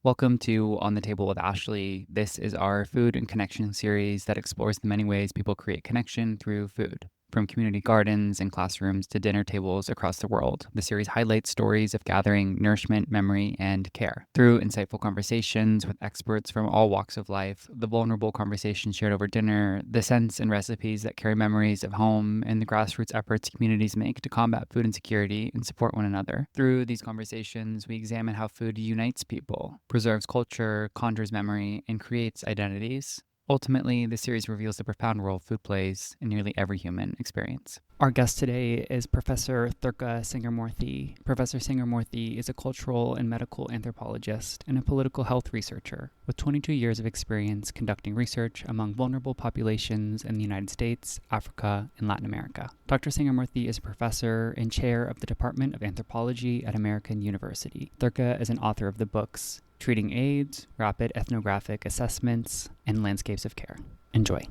Welcome to On the Table with Ashley. This is our food and connection series that explores the many ways people create connection through food. From community gardens and classrooms to dinner tables across the world, the series highlights stories of gathering nourishment, memory, and care. Through insightful conversations with experts from all walks of life, the vulnerable conversations shared over dinner, the scents and recipes that carry memories of home, and the grassroots efforts communities make to combat food insecurity and support one another. Through these conversations, we examine how food unites people, preserves culture, conjures memory, and creates identities. Ultimately, the series reveals the profound role food plays in nearly every human experience. Our guest today is Professor Thurka Sangaramoorthy. Professor Sangaramoorthy is a cultural and medical anthropologist and a political health researcher with 22 years of experience conducting research among vulnerable populations in the United States, Africa, and Latin America. Dr. Sangaramoorthy is a professor and chair of the Department of Anthropology at American University. Thurka is an author of the books Treating AIDS, Rapid Ethnographic Assessments, and Landscapes of Care. Enjoy.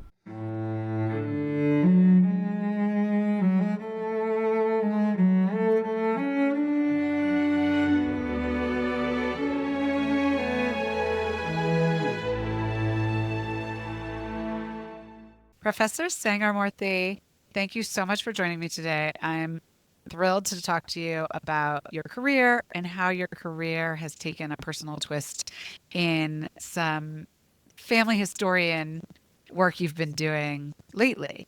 Professor Sangaramoorthy, thank you so much for joining me today. I'm thrilled to talk to you about your career and how your career has taken a personal twist in some family historian work you've been doing lately.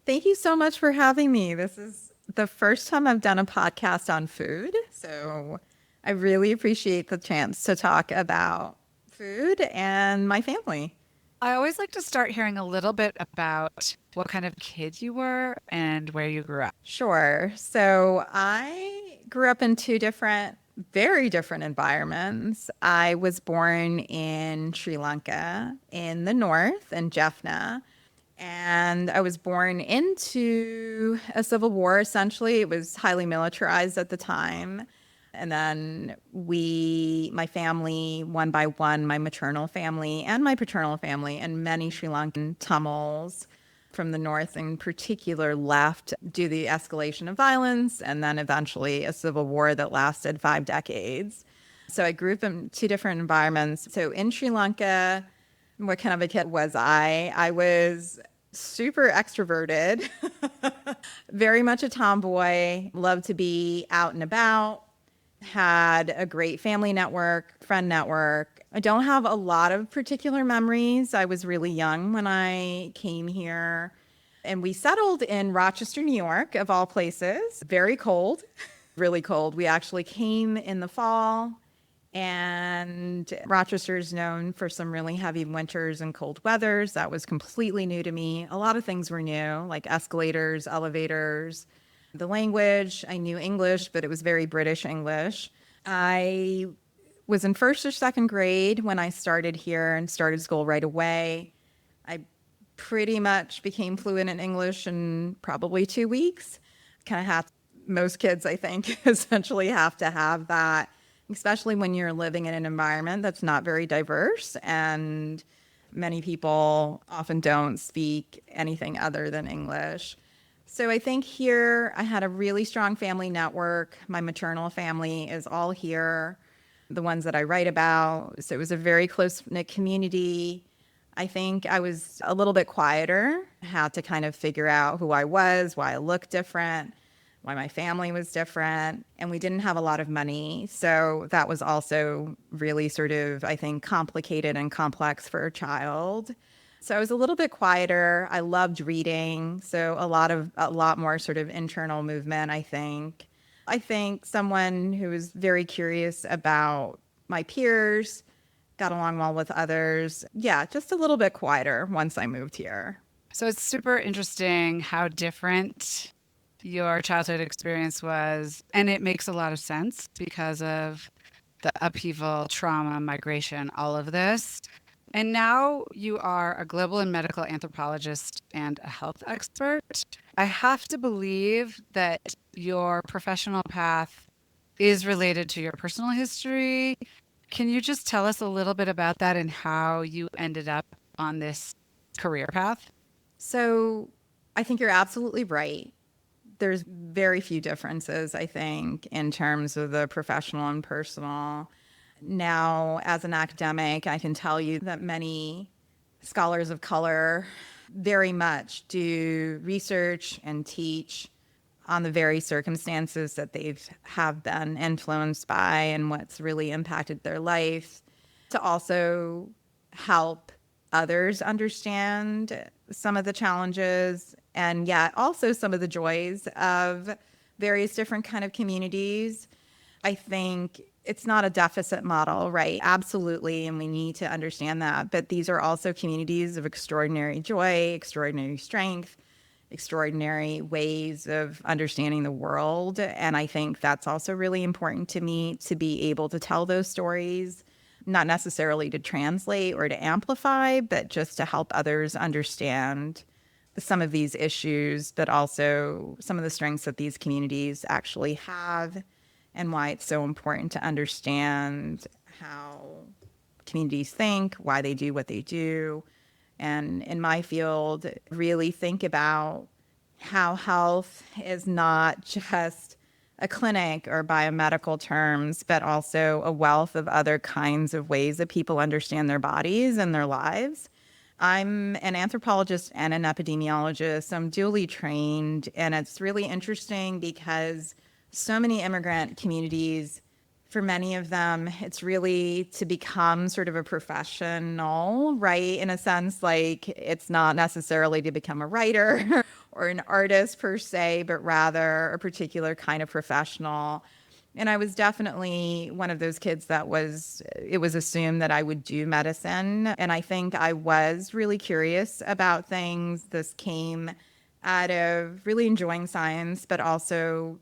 Thank you so much for having me. This is the first time I've done a podcast on food, so I really appreciate the chance to talk about food and my family. I always like to start hearing a little bit about what kind of kid you were and where you grew up. Sure. So I grew up in two very different environments. I was born in Sri Lanka in the north, in Jaffna. And I was born into a civil war, essentially. It was highly militarized at the time. And then my family, one by one, my maternal family and my paternal family, and many Sri Lankan Tamils from the north in particular left due to the escalation of violence and then eventually a civil war that lasted 5 decades. So I grew up in two different environments. So in Sri Lanka, what kind of a kid was I? I was super extroverted, very much a tomboy, loved to be out and about, had a great family network, friend network. I don't have a lot of particular memories. I was really young when I came here. And we settled in Rochester, New York, of all places. Very cold, really cold. We actually came in the fall. And Rochester is known for some really heavy winters and cold weathers. That was completely new to me. A lot of things were new, like escalators, elevators. The language, I knew English, but it was very British English. I was in first or second grade when I started here and started school right away. I pretty much became fluent in English in probably 2 weeks. Kind of have most kids, I think, essentially have to have that, especially when you're living in an environment that's not very diverse and many people often don't speak anything other than English. So I think here I had a really strong family network. My maternal family is all here, the ones that I write about. So it was a very close-knit community. I think I was a little bit quieter, had to kind of figure out who I was, why I looked different, why my family was different, and we didn't have a lot of money. So that was also really sort of, I think, complicated and complex for a child. So I was a little bit quieter. I loved reading. So a lot more sort of internal movement, I think. I think someone who was very curious about my peers, got along well with others. Yeah, just a little bit quieter once I moved here. So it's super interesting how different your childhood experience was. And it makes a lot of sense because of the upheaval, trauma, migration, all of this. And now you are a global and medical anthropologist and a health expert. I have to believe that your professional path is related to your personal history. Can you just tell us a little bit about that and how you ended up on this career path? So I think you're absolutely right. There's very few differences, I think, in terms of the professional and personal. Now, as an academic, I can tell you that many scholars of color very much do research and teach on the very circumstances that they've have been influenced by and what's really impacted their life, to also help others understand some of the challenges and yet also some of the joys of various different kind of communities. I think it's not a deficit model, right? Absolutely. And we need to understand that. But these are also communities of extraordinary joy, extraordinary strength, extraordinary ways of understanding the world. And I think that's also really important to me, to be able to tell those stories, not necessarily to translate or to amplify, but just to help others understand some of these issues, but also some of the strengths that these communities actually have, and why it's so important to understand how communities think, why they do what they do. And in my field, really think about how health is not just a clinic or biomedical terms, but also a wealth of other kinds of ways that people understand their bodies and their lives. I'm an anthropologist and an epidemiologist. I'm dually trained, and it's really interesting because so many immigrant communities, for many of them, it's really to become sort of a professional, right? In a sense, like it's not necessarily to become a writer or an artist per se, but rather a particular kind of professional. And I was definitely one of those kids that it was assumed that I would do medicine. And I think I was really curious about things. This came out of really enjoying science, but also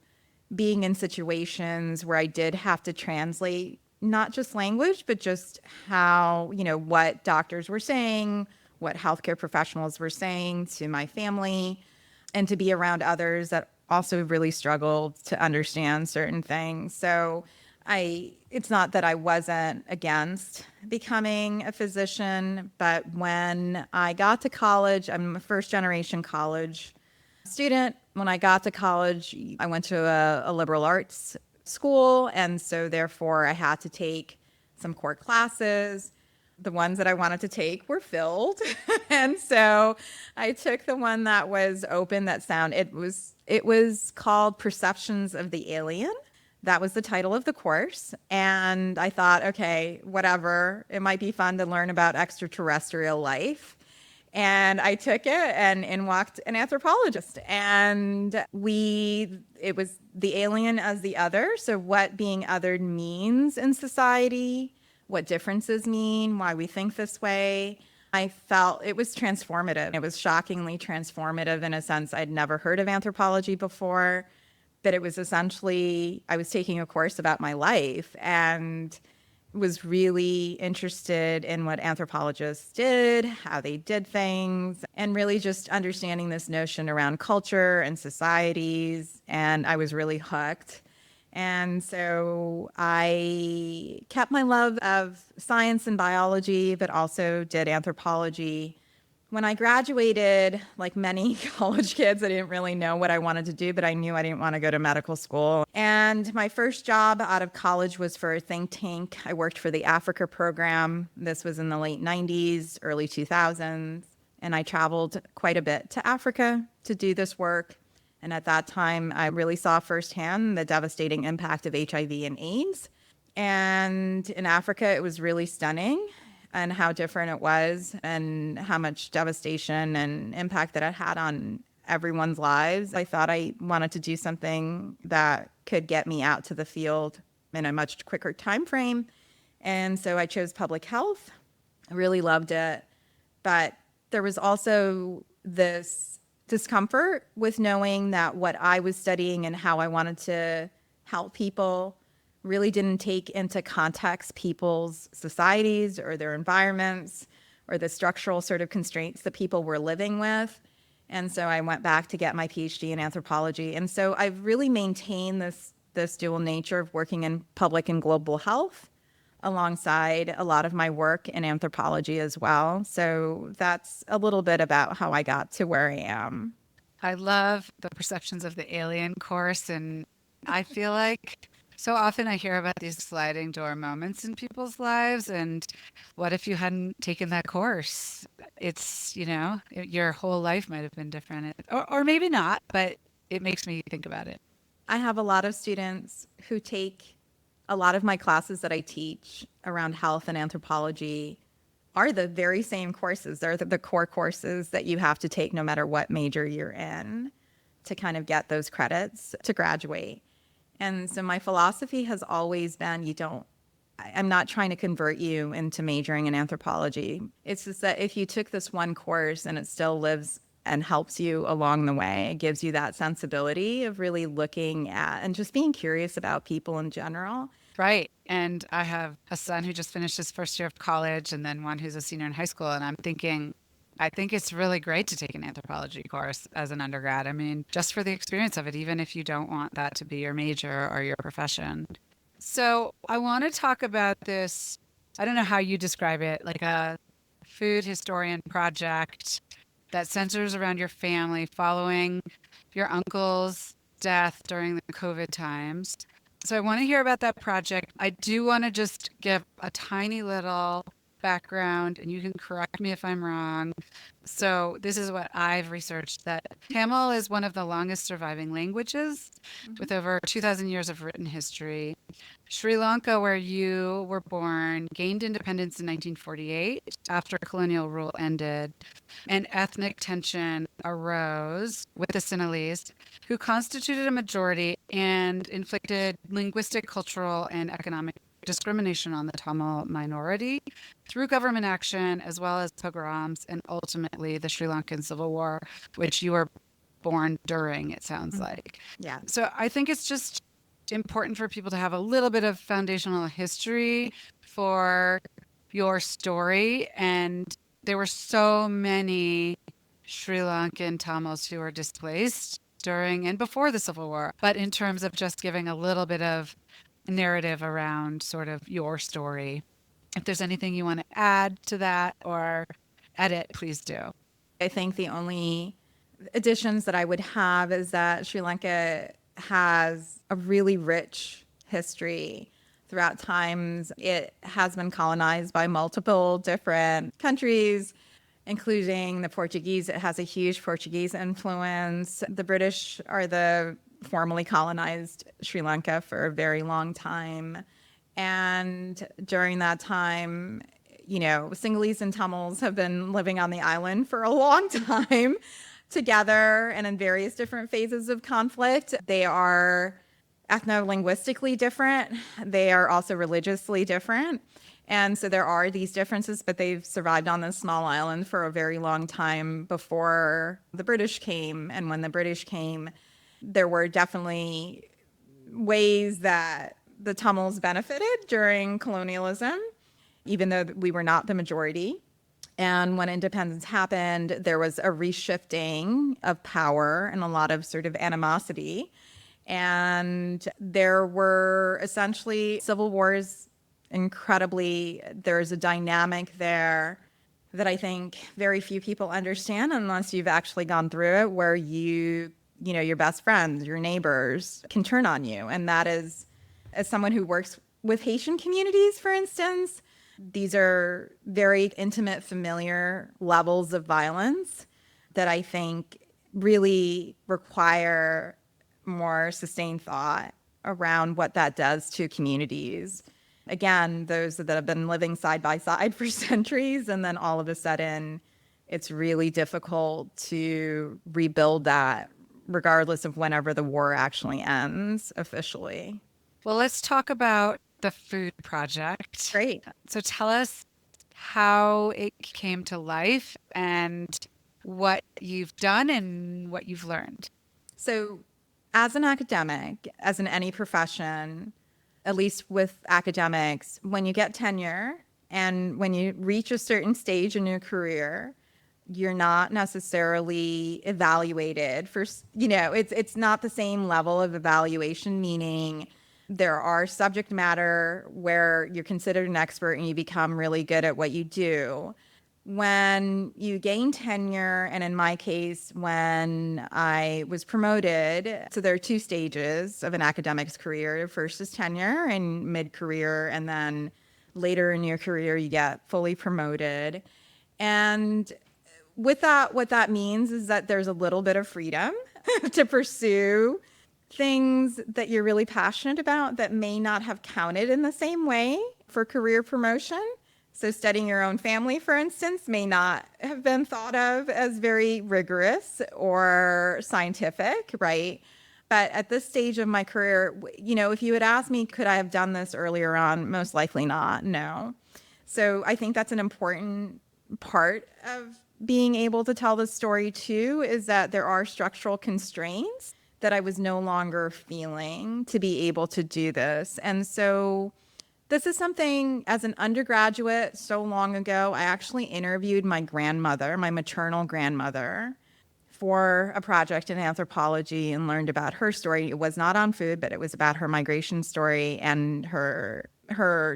being in situations where I did have to translate not just language, but just how, what doctors were saying, what healthcare professionals were saying to my family, and to be around others that also really struggled to understand certain things. So it's not that I wasn't against becoming a physician, but when I got to college, I'm a first generation college student. When I got to college, I went to a liberal arts school. And so therefore I had to take some core classes. The ones that I wanted to take were filled. And so I took the one that was open, it was called Perceptions of the Alien. That was the title of the course. And I thought, okay, whatever, it might be fun to learn about extraterrestrial life. And I took it and in walked an anthropologist. And it was the alien as the other. So what being othered means in society, what differences mean, why we think this way. I felt it was transformative. It was shockingly transformative in a sense. I'd never heard of anthropology before, but it was essentially, I was taking a course about my life and was really interested in what anthropologists did, how they did things, and really just understanding this notion around culture and societies. And I was really hooked. And so I kept my love of science and biology, but also did anthropology. When I graduated, like many college kids, I didn't really know what I wanted to do, but I knew I didn't want to go to medical school. And my first job out of college was for a think tank. I worked for the Africa program. This was in the late 90s, early 2000s. And I traveled quite a bit to Africa to do this work. And at that time, I really saw firsthand the devastating impact of HIV and AIDS. And in Africa, it was really stunning, and how different it was and how much devastation and impact that it had on everyone's lives. I thought I wanted to do something that could get me out to the field in a much quicker time frame. And so I chose public health. I really loved it. But there was also this discomfort with knowing that what I was studying and how I wanted to help people really didn't take into context people's societies or their environments or the structural sort of constraints that people were living with. And so I went back to get my PhD in anthropology. And so I've really maintained this dual nature of working in public and global health alongside a lot of my work in anthropology as well. So that's a little bit about how I got to where I am. I love the Perceptions of the Alien course, and I feel like So often I hear about these sliding door moments in people's lives. And what if you hadn't taken that course? It's, your whole life might have been different. Or maybe not, but it makes me think about it. I have a lot of students who take a lot of my classes that I teach around health and anthropology are the very same courses. They're the core courses that you have to take no matter what major you're in to kind of get those credits to graduate. And so my philosophy has always been I'm not trying to convert you into majoring in anthropology. It's just that if you took this one course and it still lives and helps you along the way, it gives you that sensibility of really looking at and just being curious about people in general. Right. And I have a son who just finished his first year of college and then one who's a senior in high school. And I'm thinking, I think it's really great to take an anthropology course as an undergrad. I mean, just for the experience of it, even if you don't want that to be your major or your profession. So I want to talk about this. I don't know how you describe it, like a food historian project that centers around your family following your uncle's death during the COVID times. So I want to hear about that project. I do want to just give a tiny little background, and you can correct me if I'm wrong. So this is what I've researched, that Tamil is one of the longest surviving languages with over 2,000 years of written history. Sri Lanka, where you were born, gained independence in 1948 after colonial rule ended, and ethnic tension arose with the Sinhalese, who constituted a majority and inflicted linguistic, cultural, and economic discrimination on the Tamil minority through government action, as well as pogroms, and ultimately the Sri Lankan Civil War, which you were born during, it sounds like. Yeah. So I think it's just important for people to have a little bit of foundational history for your story. And there were so many Sri Lankan Tamils who were displaced during and before the Civil War. But in terms of just giving a little bit of narrative around sort of your story, if there's anything you want to add to that or edit, please do. I think the only additions that I would have is that Sri Lanka has a really rich history throughout times. It has been colonized by multiple different countries, including the Portuguese. It has a huge Portuguese influence. The British are the formally colonized Sri Lanka for a very long time. And during that time, Sinhalese and Tamils have been living on the island for a long time together and in various different phases of conflict. They are ethno-linguistically different. They are also religiously different. And so there are these differences, but they've survived on this small island for a very long time before the British came. And when the British came, there were definitely ways that the Tamils benefited during colonialism, even though we were not the majority. And when independence happened, there was a reshifting of power and a lot of sort of animosity. And there were essentially civil wars. There's a dynamic there that I think very few people understand unless you've actually gone through it, where your best friends, your neighbors can turn on you. And that is, as someone who works with Haitian communities, for instance, these are very intimate, familiar levels of violence that I think really require more sustained thought around what that does to communities. Again, those that have been living side by side for centuries, and then all of a sudden, it's really difficult to rebuild that, regardless of whenever the war actually ends officially. Well, let's talk about the food project. Great. So tell us how it came to life and what you've done and what you've learned. So as an academic, as in any profession, at least with academics, when you get tenure and when you reach a certain stage in your career, you're not necessarily evaluated for, it's not the same level of evaluation, meaning there are subject matter where you're considered an expert and you become really good at what you do. when you gain tenure, and in my case, when I was promoted, so there are two stages of an academic's career. First is tenure and mid-career, and then later in your career, you get fully promoted. And with that, what that means is that there's a little bit of freedom to pursue things that you're really passionate about that may not have counted in the same way for career promotion. So studying your own family, for instance, may not have been thought of as very rigorous or scientific, right? But at this stage of my career, if you had asked me, could I have done this earlier on? Most likely not, no. So I think that's an important part of being able to tell this story too, is that there are structural constraints that I was no longer feeling to be able to do this. And so this is something, as an undergraduate so long ago, I actually interviewed my grandmother, my maternal grandmother, for a project in anthropology and learned about her story. It was not on food, but it was about her migration story and her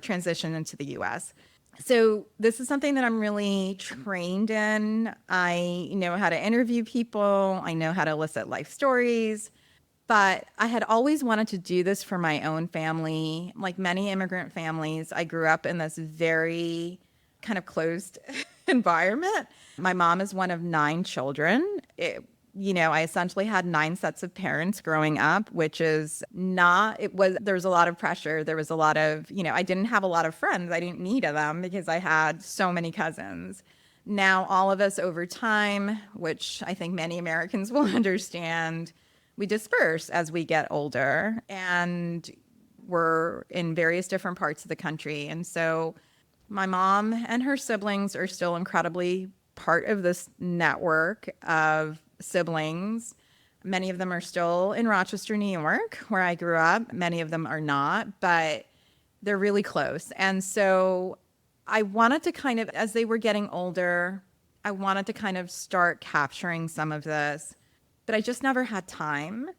transition into the US. So this is something that I'm really trained in. I know how to interview people. I know how to elicit life stories. But I had always wanted to do this for my own family. Like many immigrant families, I grew up in this very kind of closed environment. My mom is one of 9 children. I essentially had 9 sets of parents growing up, which is there was a lot of pressure. There was a lot of, I didn't have a lot of friends. I didn't need them because I had so many cousins. Now, all of us over time, which I think many Americans will understand, we disperse as we get older, and we're in various different parts of the country. And so my mom and her siblings are still incredibly part of this network of siblings. Many of them are still in Rochester, New York, where I grew up. Many of them are not, but they're really close. And so I wanted to kind of, as they were getting older, I wanted to kind of start capturing some of this, but I just never had time.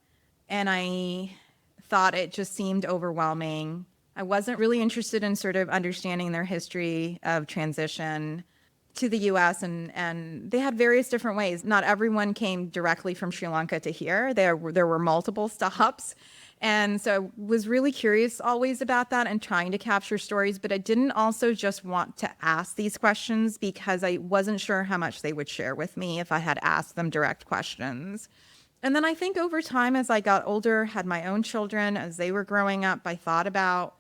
And I thought it just seemed overwhelming. I wasn't really interested in sort of understanding their history of transition to the US, and they had various different ways. Not everyone came directly from Sri Lanka to here. There were multiple stops. And so I was really curious always about that and trying to capture stories, but I didn't also just want to ask these questions because I wasn't sure how much they would share with me if I had asked them direct questions. And then I think over time, as I got older, had my own children, as they were growing up, I thought about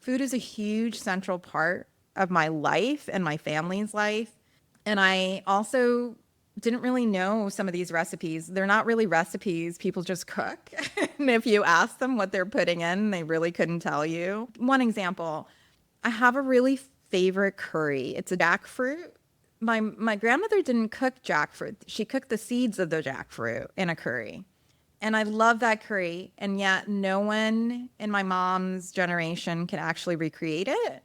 food is a huge central part of my life and my family's life. And I also didn't really know some of these recipes. They're not really recipes. People just cook. And if you ask them what they're putting in, they really couldn't tell you. One example, I have a really favorite curry. It's a jackfruit. My grandmother didn't cook jackfruit. She cooked the seeds of the jackfruit in a curry. And I love that curry. And yet no one in my mom's generation can actually recreate it.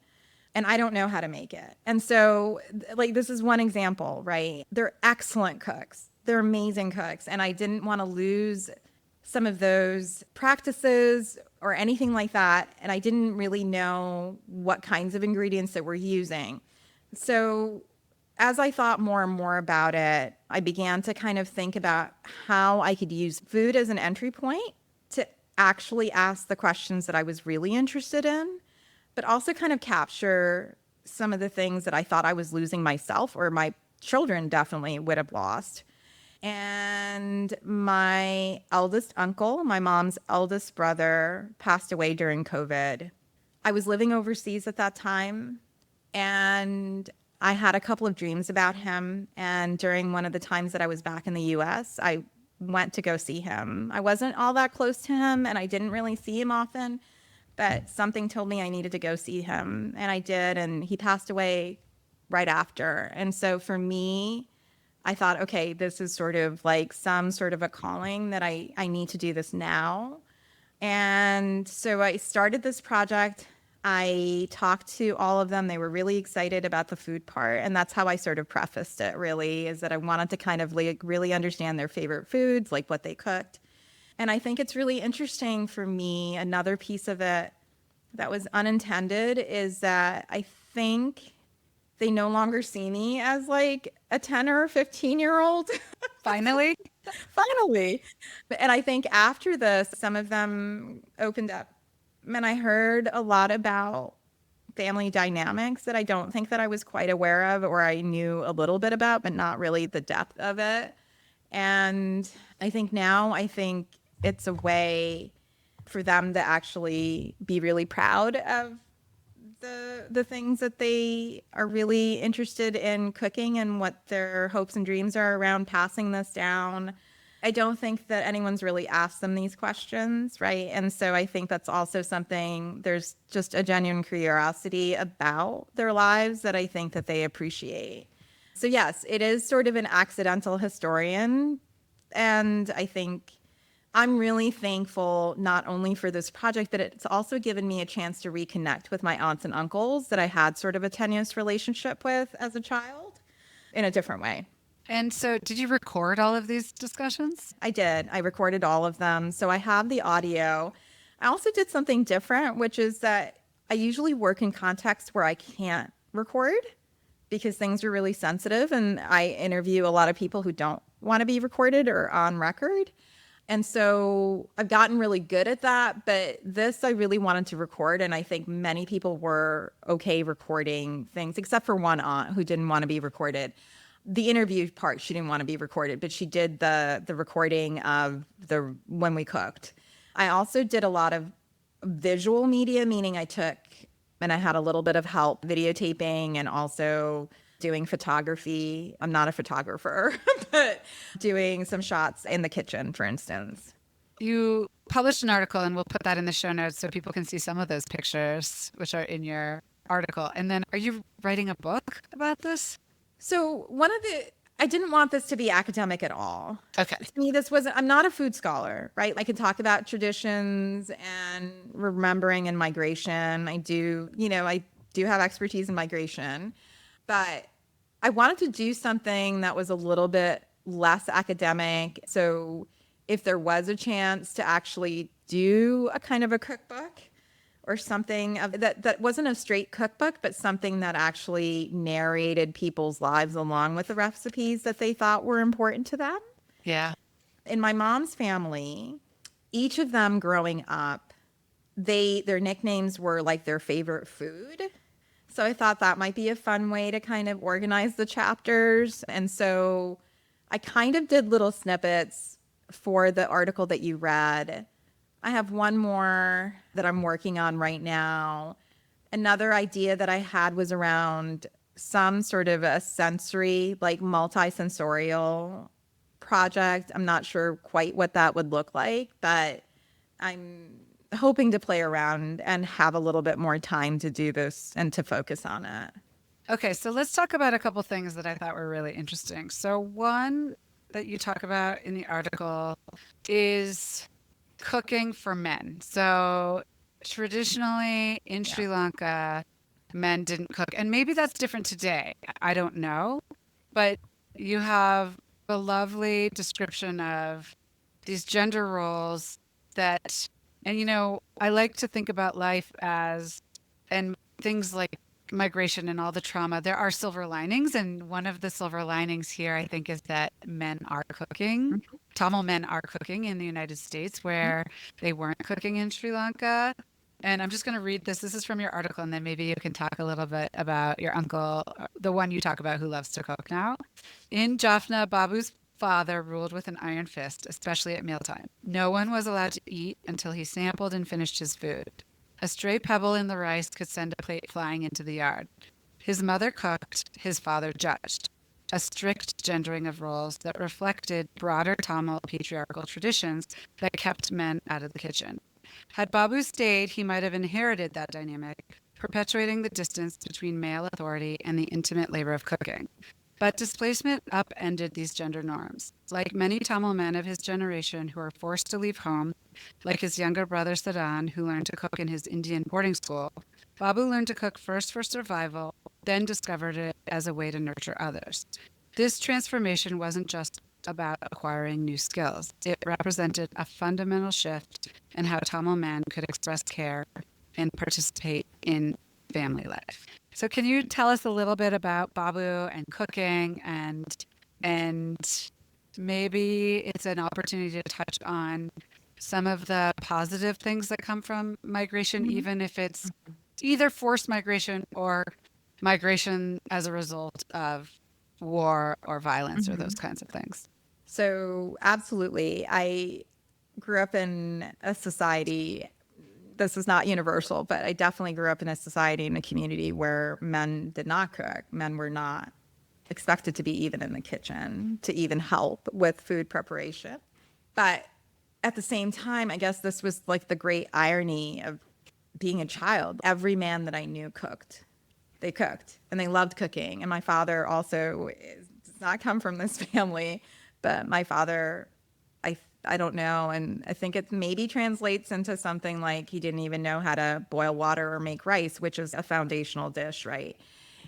And I don't know how to make it. And so, this is one example, right? They're excellent cooks. They're amazing cooks. And I didn't want to lose some of those practices or anything like that. And I didn't really know what kinds of ingredients that we're using. So as I thought more and more about it, I began to kind of think about how I could use food as an entry point to actually ask the questions that I was really interested in, but also kind of capture some of the things that I thought I was losing myself, or my children definitely would have lost. And my eldest uncle, my mom's eldest brother, passed away during COVID. I was living overseas at that time, and I had a couple of dreams about him. And during one of the times that I was back in the US, I went to go see him. I wasn't all that close to him, and I didn't really see him often, but something told me I needed to go see him, and I did, and he passed away right after. And so for me, I thought, okay, this is sort of like some sort of a calling that I need to do this now. And so I started this project. I talked to all of them. They were really excited about the food part. And that's how I sort of prefaced it, really, is that I wanted to kind of really understand their favorite foods, like what they cooked. And I think it's really interesting for me, another piece of it that was unintended is that I think they no longer see me as like a 10 or 15-year-old. Finally. Finally. And I think after this, some of them opened up, and I heard a lot about family dynamics that I don't think that I was quite aware of, or I knew a little bit about, but not really the depth of it. And I think now, it's a way for them to actually be really proud of the things that they are really interested in cooking and what their hopes and dreams are around passing this down. I don't think that anyone's really asked them these questions, right? And so I think that's also something, there's just a genuine curiosity about their lives that I think that they appreciate. So yes, it is sort of an accidental historian. And I think I'm really thankful not only for this project, but it's also given me a chance to reconnect with my aunts and uncles that I had sort of a tenuous relationship with as a child in a different way. And so did you record all of these discussions? I did. I recorded all of them. So I have the audio. I also did something different, which is that I usually work in contexts where I can't record because things are really sensitive, and I interview a lot of people who don't want to be recorded or on record. And so I've gotten really good at that, but this I really wanted to record, and I think many people were okay recording things, except for one aunt who didn't want to be recorded. The interview part, she didn't want to be recorded, but she did the recording of the when we cooked. I also did a lot of visual media, meaning I had a little bit of help videotaping and also doing photography. I'm not a photographer, but doing some shots in the kitchen, for instance. You published an article, and we'll put that in the show notes so people can see some of those pictures, which are in your article. And then are you writing a book about this? So I didn't want this to be academic at all. Okay. To me, I'm not a food scholar, right? I can talk about traditions and remembering and migration. I do have expertise in migration, but I wanted to do something that was a little bit less academic. So if there was a chance to actually do a kind of a cookbook or something that wasn't a straight cookbook, but something that actually narrated people's lives along with the recipes that they thought were important to them. Yeah. In my mom's family, each of them growing up, their nicknames were like their favorite food. So I thought that might be a fun way to kind of organize the chapters. And so I kind of did little snippets for the article that you read. I have one more that I'm working on right now. Another idea that I had was around some sort of a sensory, like multi-sensorial project. I'm not sure quite what that would look like, but I'm hoping to play around and have a little bit more time to do this and to focus on it. Okay, so let's talk about a couple things that I thought were really interesting. So one that you talk about in the article is cooking for men. So traditionally in Sri Lanka, men didn't cook. And maybe that's different today. I don't know. But you have a lovely description of these gender roles that, and I like to think about life as, and things like migration and all the trauma, there are silver linings. And one of the silver linings here, I think, is that men are cooking. Tamil men are cooking in the United States where they weren't cooking in Sri Lanka. And I'm just going to read this. This is from your article, and then maybe you can talk a little bit about your uncle, the one you talk about who loves to cook now. In Jaffna, Babu's father ruled with an iron fist, especially at mealtime. No one was allowed to eat until he sampled and finished his food. A stray pebble in the rice could send a plate flying into the yard. His mother cooked, his father judged. A strict gendering of roles that reflected broader Tamil patriarchal traditions that kept men out of the kitchen. Had Babu stayed, he might have inherited that dynamic, perpetuating the distance between male authority and the intimate labor of cooking. But displacement upended these gender norms. Like many Tamil men of his generation who were forced to leave home, like his younger brother Sadan, who learned to cook in his Indian boarding school, Babu learned to cook first for survival, then discovered it as a way to nurture others. This transformation wasn't just about acquiring new skills. It represented a fundamental shift in how Tamil men could express care and participate in family life. So can you tell us a little bit about Babu and cooking, and maybe it's an opportunity to touch on some of the positive things that come from migration, Mhm. even if it's either forced migration or migration as a result of war or violence or those Mhm. kinds of things. So, absolutely. I grew up in a society, this is not universal, but I definitely grew up in a society and a community where men did not cook. Men were not expected to be even in the kitchen to even help with food preparation. But at the same time, I guess this was like the great irony of being a child. Every man that I knew cooked. They cooked and they loved cooking. And my father also does not come from this family, but my father, I don't know. And I think it maybe translates into something like he didn't even know how to boil water or make rice, which is a foundational dish, right?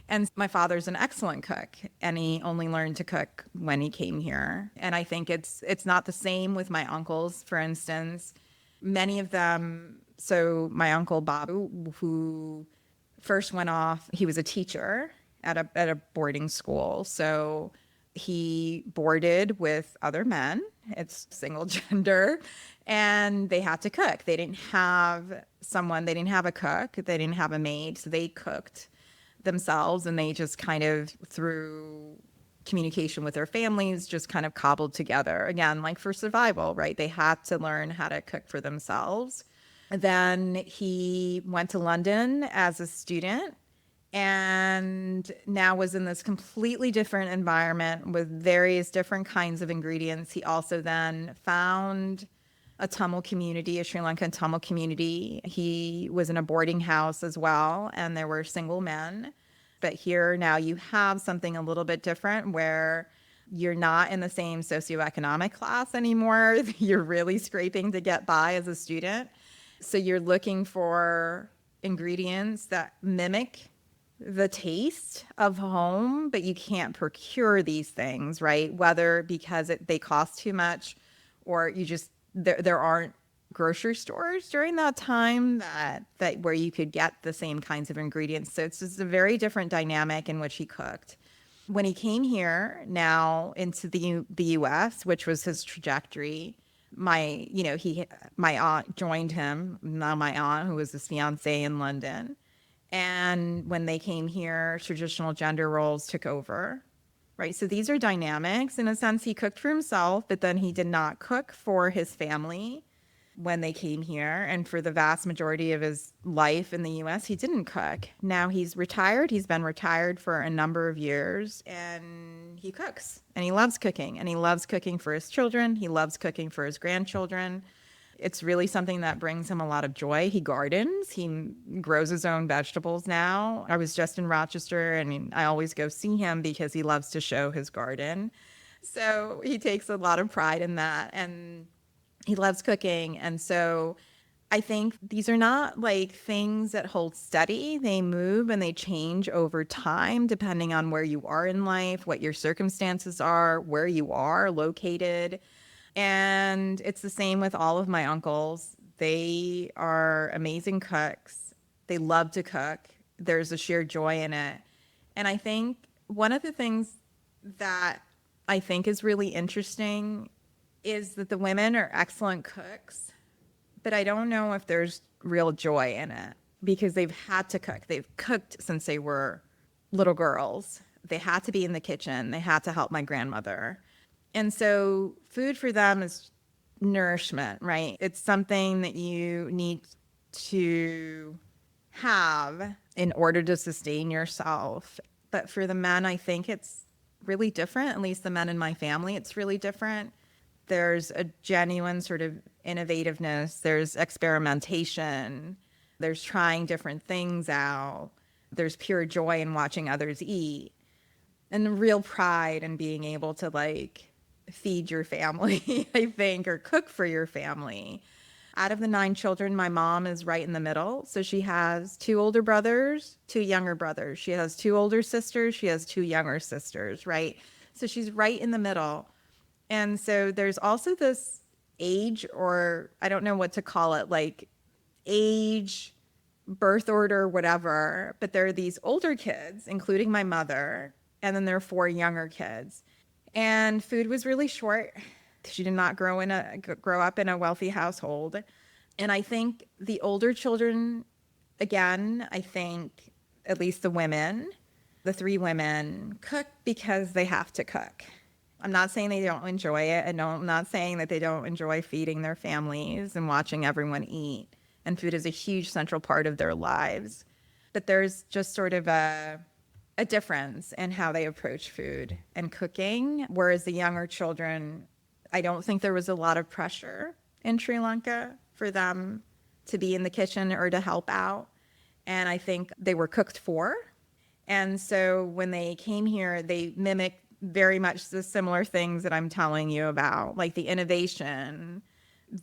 And my father's an excellent cook, and he only learned to cook when he came here. And I think it's not the same with my uncles, for instance. Many of them, so my uncle Babu, who first went off, he was a teacher at a boarding school. So he boarded with other men. It's single gender, and they had to cook. They didn't have someone, they didn't have a cook, they didn't have a maid, so they cooked themselves, and they just kind of through communication with their families just kind of cobbled together again, like for survival, right? They had to learn how to cook for themselves. Then he went to London as a student and now was in this completely different environment with various different kinds of ingredients. He also then found a Tamil community, a Sri Lankan Tamil community. He was in a boarding house as well, and there were single men. But here now you have something a little bit different where you're not in the same socioeconomic class anymore. You're really scraping to get by as a student. So you're looking for ingredients that mimic the taste of home, but you can't procure these things, right? Whether because they cost too much or you just there aren't grocery stores during that time that where you could get the same kinds of ingredients. So it's just a very different dynamic in which he cooked. When he came here now into the US, which was his trajectory, my aunt joined him, now my aunt, who was his fiance in London. And when they came here, traditional gender roles took over, right? So these are dynamics. In a sense, he cooked for himself, but then he did not cook for his family when they came here. And for the vast majority of his life in the US, he didn't cook. Now he's retired. He's been retired for a number of years and he cooks and he loves cooking and he loves cooking for his children. He loves cooking for his grandchildren. It's really something that brings him a lot of joy. He gardens, he grows his own vegetables now. I was just in Rochester and I always go see him because he loves to show his garden. So he takes a lot of pride in that and he loves cooking. And so I think these are not like things that hold steady. They move and they change over time depending on where you are in life, what your circumstances are, where you are located. And it's the same with all of my uncles. They are amazing cooks. They love to cook. There's a sheer joy in it. And I think one of the things that I think is really interesting is that the women are excellent cooks, but I don't know if there's real joy in it because they've had to cook. They've cooked since they were little girls. They had to be in the kitchen. They had to help my grandmother. And so food for them is nourishment, right? It's something that you need to have in order to sustain yourself. But for the men, I think it's really different, at least the men in my family, it's really different. There's a genuine sort of innovativeness, there's experimentation, there's trying different things out, there's pure joy in watching others eat, and real pride in being able to like feed your family, I think, or cook for your family. Out of the 9 children, my mom is right in the middle. So she has 2 older brothers, 2 younger brothers. She has 2 older sisters. She has 2 younger sisters, right? So she's right in the middle. And so there's also this age, or I don't know what to call it, like age birth order, whatever. But there are these older kids, including my mother, and then there are 4 younger kids. And food was really short. She did not grow up in a wealthy household. And I think the older children, again, I think at least the women, the 3 women, cook because they have to cook. I'm not saying they don't enjoy it, and no, I'm not saying that they don't enjoy feeding their families and watching everyone eat. And food is a huge central part of their lives. But there's just sort of a difference in how they approach food and cooking. Whereas the younger children, I don't think there was a lot of pressure in Sri Lanka for them to be in the kitchen or to help out. And I think they were cooked for. And so when they came here, they mimicked very much the similar things that I'm telling you about, like the innovation,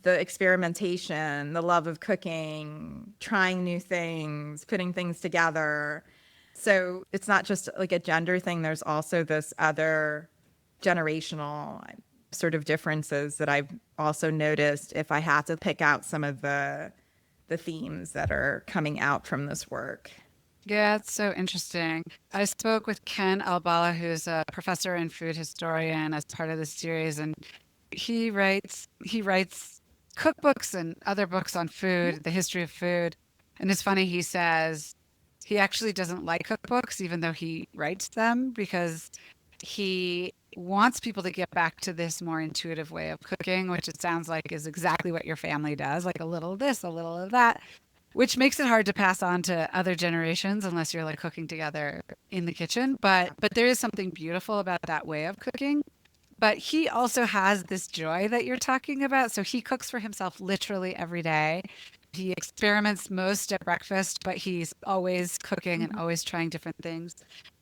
the experimentation, the love of cooking, trying new things, putting things together. So it's not just like a gender thing. There's also this other generational sort of differences that I've also noticed if I had to pick out some of the themes that are coming out from this work. Yeah, it's so interesting. I spoke with Ken Albala, who's a professor and food historian, as part of this series, and he writes cookbooks and other books on food, the history of food. And it's funny, he says he actually doesn't like cookbooks, even though he writes them, because he wants people to get back to this more intuitive way of cooking, which it sounds like is exactly what your family does, like a little of this, a little of that, which makes it hard to pass on to other generations unless you're like cooking together in the kitchen. But there is something beautiful about that way of cooking. But he also has this joy that you're talking about. So he cooks for himself literally every day. He experiments most at breakfast, but he's always cooking and always trying different things.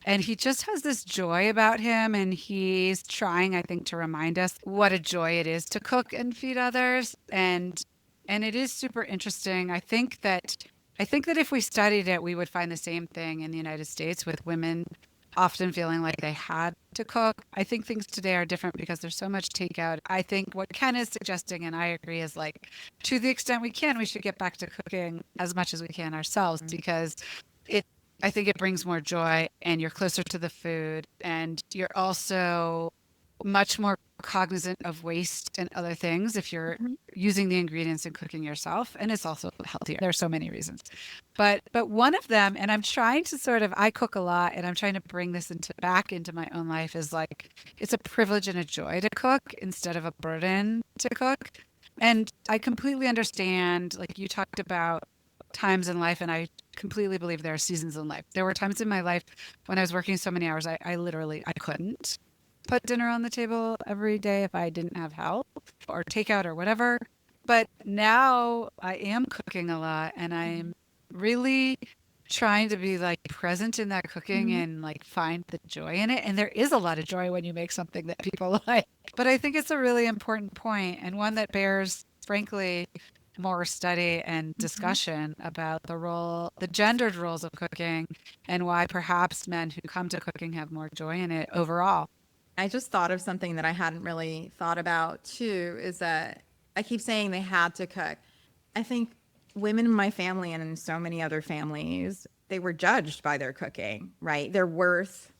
And he just has this joy about him. And he's trying, I think, to remind us what a joy it is to cook and feed others. And it is super interesting. I think that if we studied it, we would find the same thing in the United States, with women often feeling like they had to cook. I think things today are different because there's so much takeout. I think what Ken is suggesting, and I agree, is like, to the extent we can, we should get back to cooking as much as we can ourselves, because I think it brings more joy, and you're closer to the food, and you're also much more cognizant of waste and other things if you're using the ingredients and cooking yourself, and it's also healthier. There are so many reasons, but one of them, and I'm trying to I cook a lot, and I'm trying to bring this back into my own life, is like, it's a privilege and a joy to cook instead of a burden to cook. And I completely understand, like you talked about times in life, and I completely believe there are seasons in life. There were times in my life when I was working so many hours, I literally couldn't put dinner on the table every day if I didn't have help or takeout or whatever. But now I am cooking a lot, and I'm really trying to be like present in that cooking and like find the joy in it. And there is a lot of joy when you make something that people like. But I think it's a really important point, and one that bears, frankly, more study and discussion about the gendered roles of cooking, and why perhaps men who come to cooking have more joy in it overall. I just thought of something that I hadn't really thought about too, is that I keep saying they had to cook. I think women in my family and in so many other families, they were judged by their cooking, right? Their worth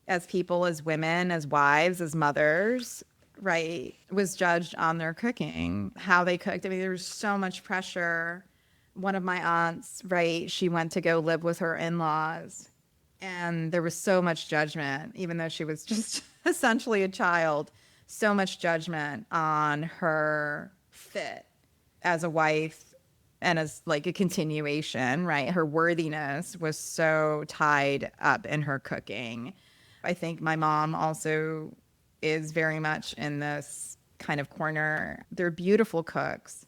as people, as women, as wives, as mothers, right, was judged on their cooking, how they cooked. I mean, there was so much pressure. One of my aunts, right, she went to go live with her in-laws, and there was so much judgment, even though she was just essentially a child, so much judgment on her fit as a wife and as like a continuation, right? Her worthiness was so tied up in her cooking. I think my mom also is very much in this kind of corner. They're beautiful cooks,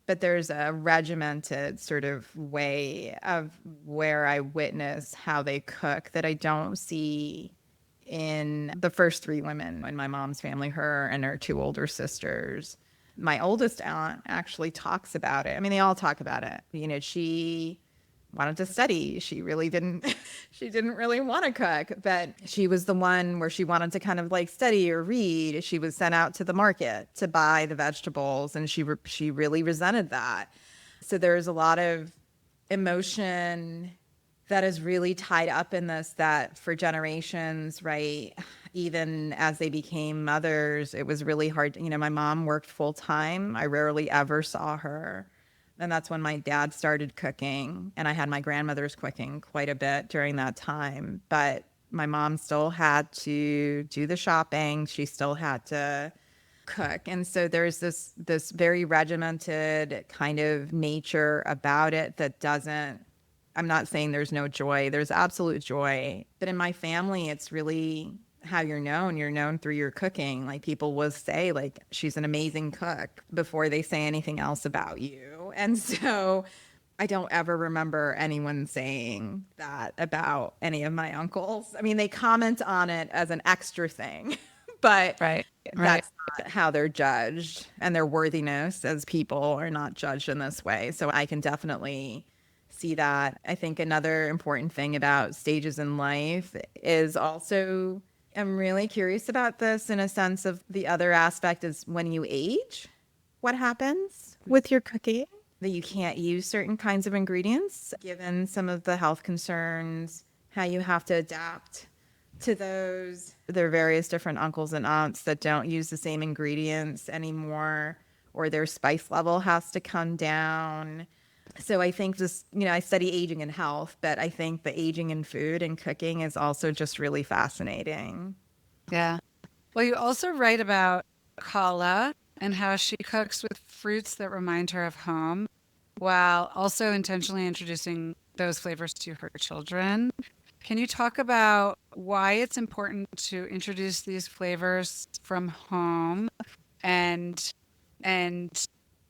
but there's a regimented sort of way of where I witness how they cook that I don't see in the first 3 women in my mom's family, her and her 2 older sisters. My oldest aunt actually talks about it. I mean, they all talk about it. You know, she wanted to study. She didn't really want to cook, but she was the one where she wanted to kind of like study or read. She was sent out to the market to buy the vegetables, and she really resented that. So there's a lot of emotion that is really tied up in this, that for generations, right, even as they became mothers, it was really hard. My mom worked full time. I rarely ever saw her. And that's when my dad started cooking, and I had my grandmother's cooking quite a bit during that time. But my mom still had to do the shopping. She still had to cook. And so there's this very regimented kind of nature about it that doesn't, I'm not saying there's no joy. There's absolute joy. But in my family, it's really how you're known. You're known through your cooking. Like, people will say, like, she's an amazing cook before they say anything else about you. And so I don't ever remember anyone saying that about any of my uncles. I mean, they comment on it as an extra thing, but Right. that's not how they're judged, and their worthiness as people are not judged in this way. So I can definitely see that. I think another important thing about stages in life is also, I'm really curious about this in a sense of the other aspect is when you age, what happens with your cooking? That you can't use certain kinds of ingredients, given some of the health concerns, how you have to adapt to those. There are various different uncles and aunts that don't use the same ingredients anymore, or their spice level has to come down. So I think just, I study aging and health, but I think the aging in food and cooking is also just really fascinating. Yeah. Well, you also write about Kala and how she cooks with fruits that remind her of home, while also intentionally introducing those flavors to her children. Can you talk about why it's important to introduce these flavors from home and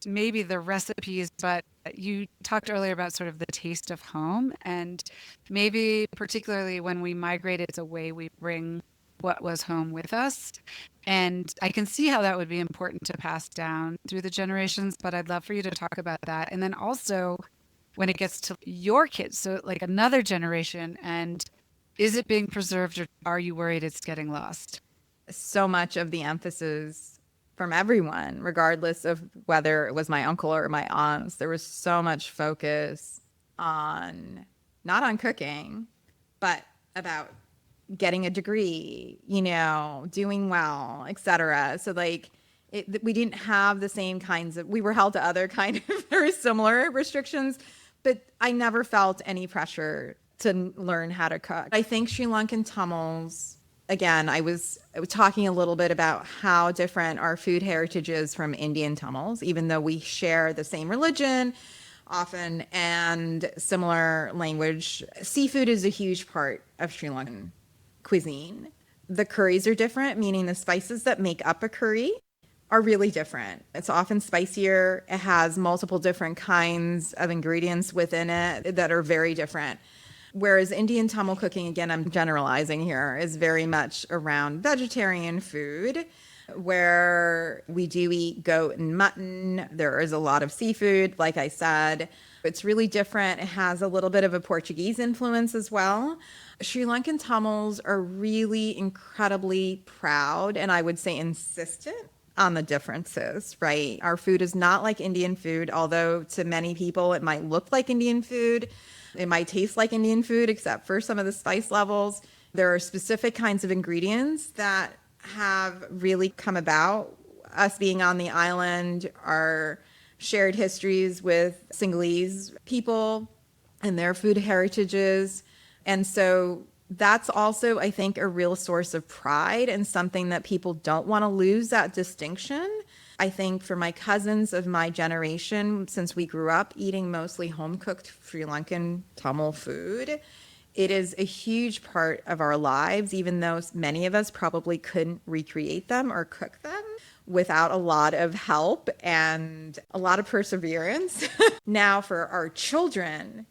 maybe the recipes, but you talked earlier about sort of the taste of home, and maybe particularly when we migrate, it's a way we bring what was home with us. And I can see how that would be important to pass down through the generations, but I'd love for you to talk about that. And then also when it gets to your kids, so like another generation, and is it being preserved, or are you worried it's getting lost? So much of the emphasis from everyone, regardless of whether it was my uncle or my aunts, there was so much focus on, not on cooking, but about getting a degree, doing well, etc. So like we didn't have the same kinds of, we were held to other kind of very similar restrictions, but I never felt any pressure to learn how to cook. I think Sri Lankan Tamils, again, I was talking a little bit about how different our food heritage is from Indian Tamils, even though we share the same religion often and similar language. Seafood is a huge part of Sri Lankan cuisine. The curries are different, meaning the spices that make up a curry are really different. It's often spicier. It has multiple different kinds of ingredients within it that are very different. Whereas Indian Tamil cooking, again, I'm generalizing here, is very much around vegetarian food, where we do eat goat and mutton. There is a lot of seafood, like I said. It's really different. It has a little bit of a Portuguese influence as well. Sri Lankan Tamils are really incredibly proud, and I would say insistent on the differences, right? Our food is not like Indian food, although to many people it might look like Indian food. It might taste like Indian food, except for some of the spice levels. There are specific kinds of ingredients that have really come about. Us being on the island, our shared histories with Sinhalese people and their food heritages. And so that's also, I think, a real source of pride and something that people don't want to lose, that distinction. I think for my cousins of my generation, since we grew up eating mostly home-cooked Sri Lankan Tamil food, it is a huge part of our lives, even though many of us probably couldn't recreate them or cook them without a lot of help and a lot of perseverance. Now, for our children,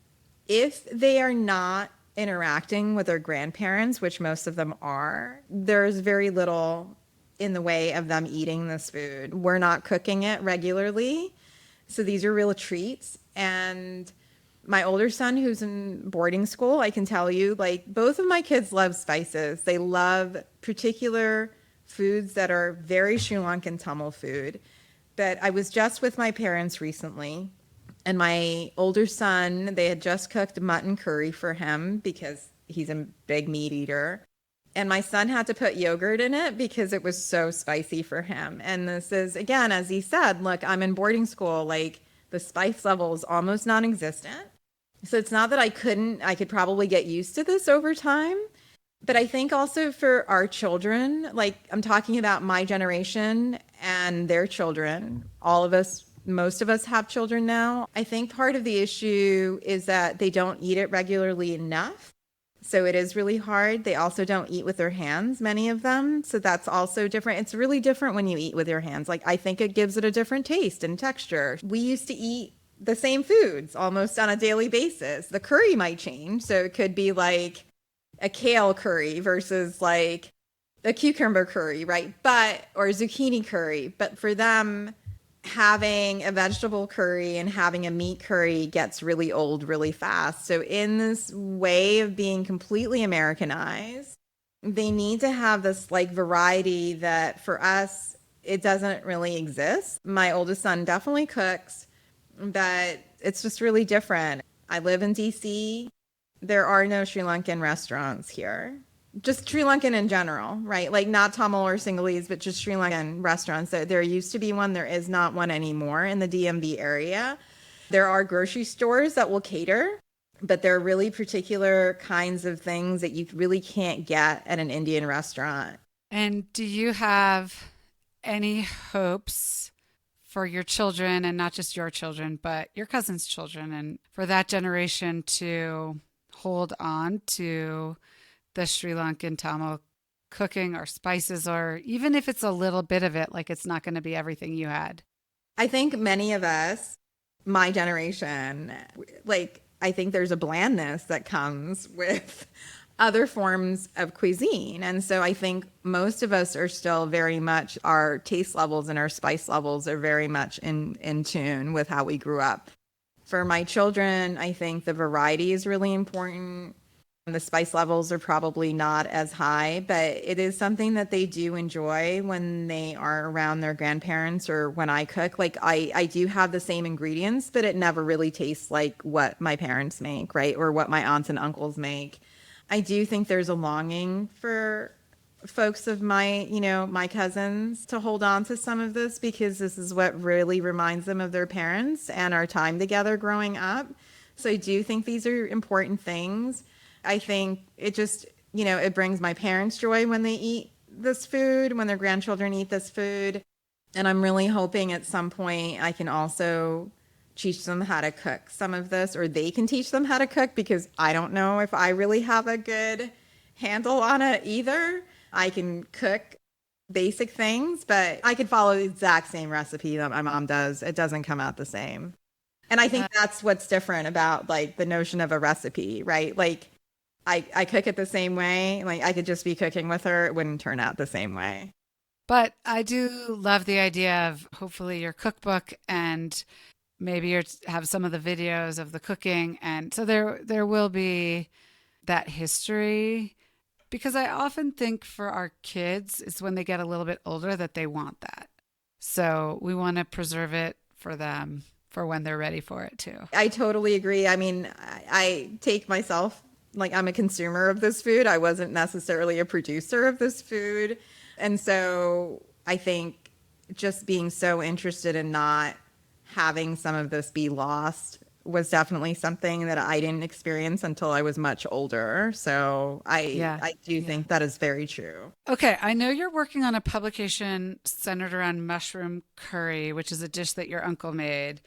if they are not interacting with their grandparents, which most of them are, there's very little in the way of them eating this food. We're not cooking it regularly. So these are real treats. And my older son, who's in boarding school, I can tell you, like, both of my kids love spices. They love particular foods that are very Sri Lankan Tamil food. But I was just with my parents recently, And my older son, they had just cooked mutton curry for him because he's a big meat eater. And my son had to put yogurt in it because it was so spicy for him. And this is, again, as he said, look, I'm in boarding school. Like, the spice level is almost non-existent. So it's not that I could probably get used to this over time. But I think also for our children, like I'm talking about my generation and their children, all of us, most of us have children now. I think part of the issue is that they don't eat it regularly enough. So it is really hard. They also don't eat with their hands, many of them. So that's also different. It's really different when you eat with your hands. Like, I think it gives it a different taste and texture. We used to eat the same foods almost on a daily basis. The curry might change. So it could be like a kale curry versus like a cucumber curry, right? Or zucchini curry. But for them, having a vegetable curry and having a meat curry gets really old really fast. So in this way of being completely Americanized, they need to have this like variety that for us, it doesn't really exist. My oldest son definitely cooks, but it's just really different. I live in DC. There are no Sri Lankan restaurants here. Just Sri Lankan in general, right? Like not Tamil or Sinhalese, but just Sri Lankan restaurants. There used to be one. There is not one anymore in the DMV area. There are grocery stores that will cater, but there are really particular kinds of things that you really can't get at an Indian restaurant. And do you have any hopes for your children, and not just your children, but your cousin's children, and for that generation to hold on to the Sri Lankan Tamil cooking or spices, or even if it's a little bit of it, like it's not going to be everything you had? I think many of us, my generation, like I think there's a blandness that comes with other forms of cuisine. And so I think most of us are still very much, our taste levels and our spice levels are very much in tune with how we grew up. For my children, I think the variety is really important. The spice levels are probably not as high, but it is something that they do enjoy when they are around their grandparents or when I cook. Like I do have the same ingredients, but it never really tastes like what my parents make, right? Or what my aunts and uncles make. I do think there's a longing for folks of my cousins to hold on to some of this because this is what really reminds them of their parents and our time together growing up. So I do think these are important things. I think it just, it brings my parents joy when they eat this food, when their grandchildren eat this food. And I'm really hoping at some point I can also teach them how to cook some of this, or they can teach them how to cook, because I don't know if I really have a good handle on it either. I can cook basic things, but I could follow the exact same recipe that my mom does. It doesn't come out the same. And I think that's what's different about like the notion of a recipe, right? Like I cook it the same way. Like I could just be cooking with her. It wouldn't turn out the same way. But I do love the idea of hopefully your cookbook, and maybe you have some of the videos of the cooking. And so there will be that history, because I often think for our kids, it's when they get a little bit older that they want that. So we want to preserve it for them for when they're ready for it too. I totally agree. I mean, I take myself, like I'm a consumer of this food. I wasn't necessarily a producer of this food. And so I think just being so interested in not having some of this be lost was definitely something that I didn't experience until I was much older. So I do think that is very true. Okay, I know you're working on a publication centered around mushroom curry, which is a dish that your uncle made.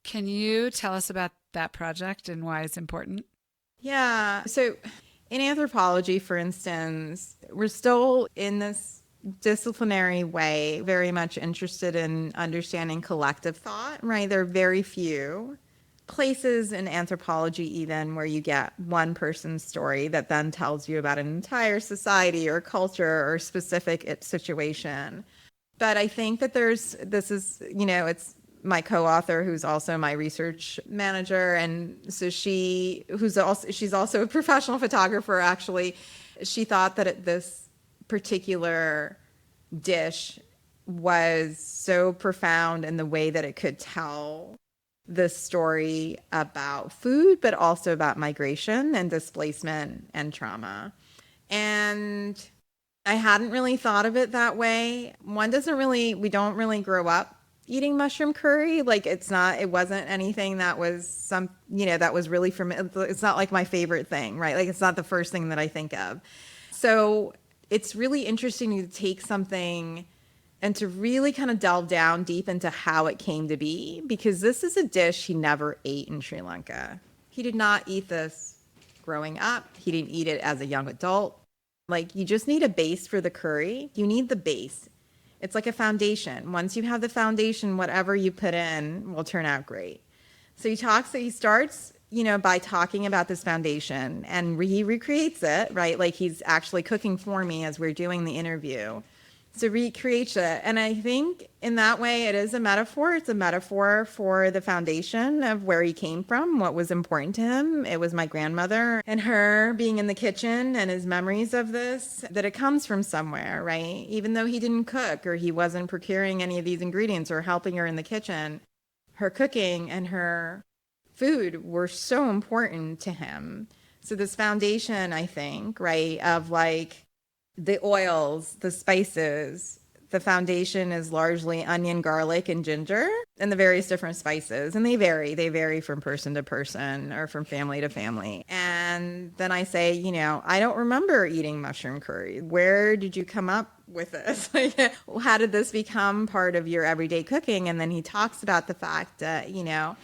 Can you tell us about that project and why it's important? Yeah. So in anthropology, for instance, we're still in this disciplinary way, very much interested in understanding collective thought, right? There are very few places in anthropology even where you get one person's story that then tells you about an entire society or culture or specific situation. But I think that it's my co-author who's also my research manager, and so she's also a professional photographer. Actually, she thought that this particular dish was so profound in the way that it could tell this story about food, but also about migration and displacement and trauma. And I hadn't really thought of it that way. We don't really grow up eating mushroom curry. Like it wasn't anything that was that was really for me. It's not like my favorite thing, right? Like it's not the first thing that I think of. So it's really interesting to take something and to really kind of delve down deep into how it came to be, because this is a dish he never ate in Sri Lanka. He did not eat this growing up. He didn't eat it as a young adult. Like, you just need a base for the curry. You need the base. It's like a foundation. Once you have the foundation, whatever you put in will turn out great. So he starts, by talking about this foundation, and he recreates it, right? Like he's actually cooking for me as we're doing the interview. So recreate it. And I think in that way, it is a metaphor. It's a metaphor for the foundation of where he came from, what was important to him. It was my grandmother and her being in the kitchen and his memories of this, that it comes from somewhere, right? Even though he didn't cook or he wasn't procuring any of these ingredients or helping her in the kitchen, her cooking and her food were so important to him. So this foundation, I think, right, of like, the oils, the spices, the foundation is largely onion, garlic, and ginger, and the various different spices. And they vary from person to person or from family to family. And then I say, I don't remember eating mushroom curry. Where did you come up with this? Like, how did this become part of your everyday cooking? And then he talks about the fact that,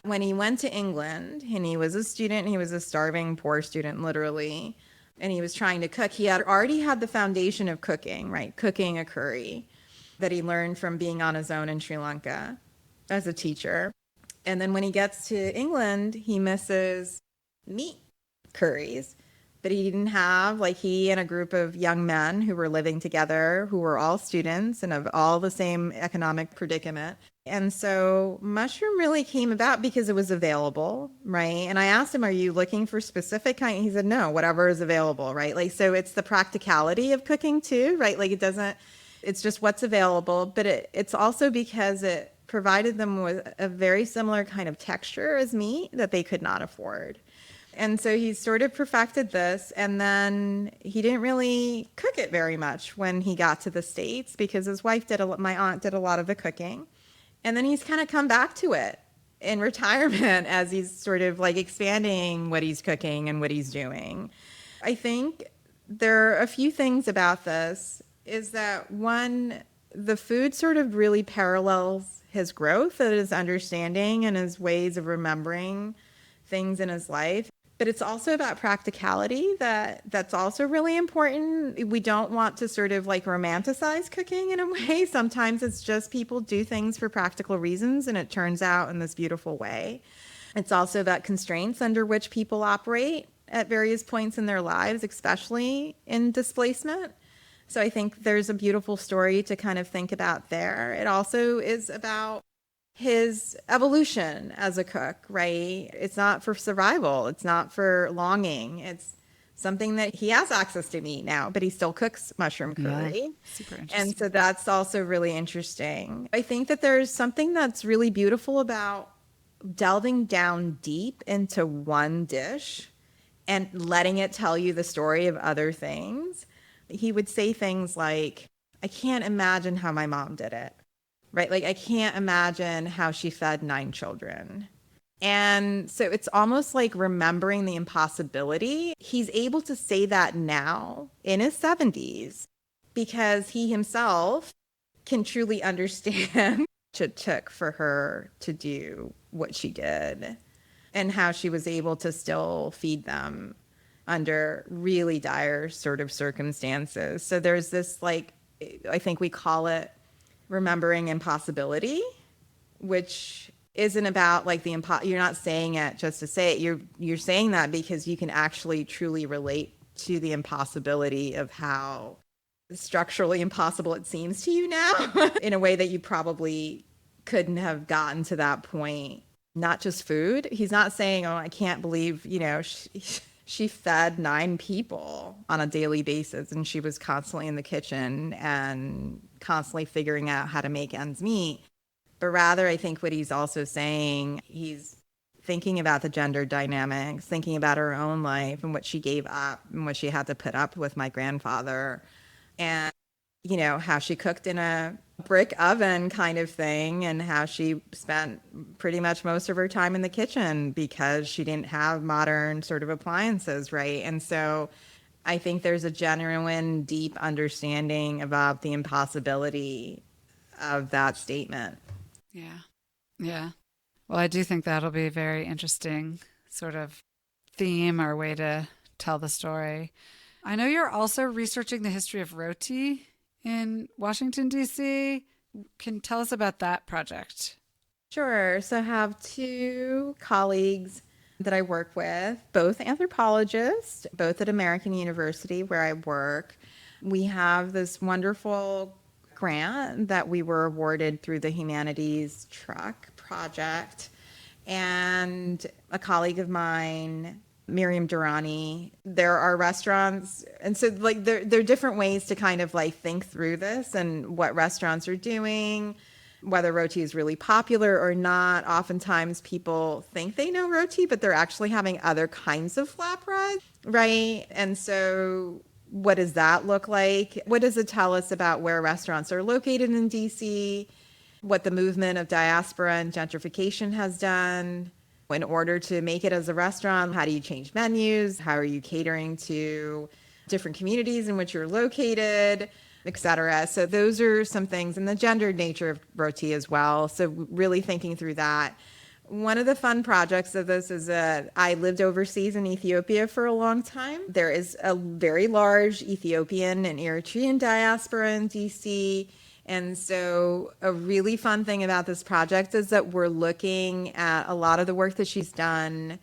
when he went to England and he was a student, he was a starving, poor student, literally, and he was trying to cook. He had already had the foundation of cooking, right? Cooking a curry that he learned from being on his own in Sri Lanka as a teacher. And then when he gets to England, he misses meat curries. But he didn't have, like, he and a group of young men who were living together, who were all students and of all the same economic predicament. And so mushroom really came about because it was available, right? And I asked him, are you looking for specific kind? He said, no, whatever is available, right? Like, so it's the practicality of cooking too, right? Like it's just what's available, but it's also because it provided them with a very similar kind of texture as meat that they could not afford. And so he sort of perfected this, and then he didn't really cook it very much when he got to the States because his wife my aunt did a lot of the cooking. And then he's kind of come back to it in retirement as he's sort of like expanding what he's cooking and what he's doing. I think there are a few things about this is that one, the food sort of really parallels his growth and his understanding and his ways of remembering things in his life. But it's also about practicality that's also really important. We don't want to sort of like romanticize cooking in a way. Sometimes it's just people do things for practical reasons and it turns out in this beautiful way. It's also about constraints under which people operate at various points in their lives, especially in displacement. So I think there's a beautiful story to kind of think about there. It also is about his evolution as a cook, right? It's not for survival. It's not for longing. It's something that he has access to meat now, but he still cooks mushroom curry. Yeah, super interesting. And so that's also really interesting. I think that there's something that's really beautiful about delving down deep into one dish and letting it tell you the story of other things. He would say things like, I can't imagine how my mom did it. Right? Like, I can't imagine how she fed 9 children. And so it's almost like remembering the impossibility. He's able to say that now in his 70s because he himself can truly understand what it took for her to do what she did and how she was able to still feed them under really dire sort of circumstances. So there's this, like, I think we call it remembering impossibility, which isn't about like you're not saying it just to say it. You're saying that because you can actually truly relate to the impossibility of how structurally impossible it seems to you now in a way that you probably couldn't have gotten to that point. Not just food. He's not saying, oh, I can't believe, she fed 9 people on a daily basis and she was constantly in the kitchen and constantly figuring out how to make ends meet. but rather I think what he's also saying, he's thinking about the gender dynamics, thinking about her own life and what she gave up and what she had to put up with my grandfather. And, you know, how she cooked in a brick oven kind of thing, and how she spent pretty much most of her time in the kitchen because she didn't have modern sort of appliances, right? And so I think there's a genuine, deep understanding about the impossibility of that statement. Yeah. Yeah. Well, I do think that'll be a very interesting sort of theme or way to tell the story. I know you're also researching the history of roti in Washington, D.C. Can you tell us about that project? Sure. So I have two colleagues that I work with, both anthropologists, both at American University where I work. We have this wonderful grant that we were awarded through the Humanities Truck Project. And a colleague of mine, Miriam Durrani, there are restaurants. And so like there are different ways to kind of like think through this and what restaurants are doing, whether roti is really popular or not. Oftentimes people think they know roti, but they're actually having other kinds of flatbread, right? And so what does that look like? What does it tell us about where restaurants are located in DC? What the movement of diaspora and gentrification has done in order to make it as a restaurant? How do you change menus? How are you catering to different communities in which you're located, et cetera? So those are some things, and the gendered nature of roti as well. So really thinking through that. One of the fun projects of this is that I lived overseas in Ethiopia for a long time. There is a very large Ethiopian and Eritrean diaspora in DC. And so a really fun thing about this project is that we're looking at a lot of the work that she's done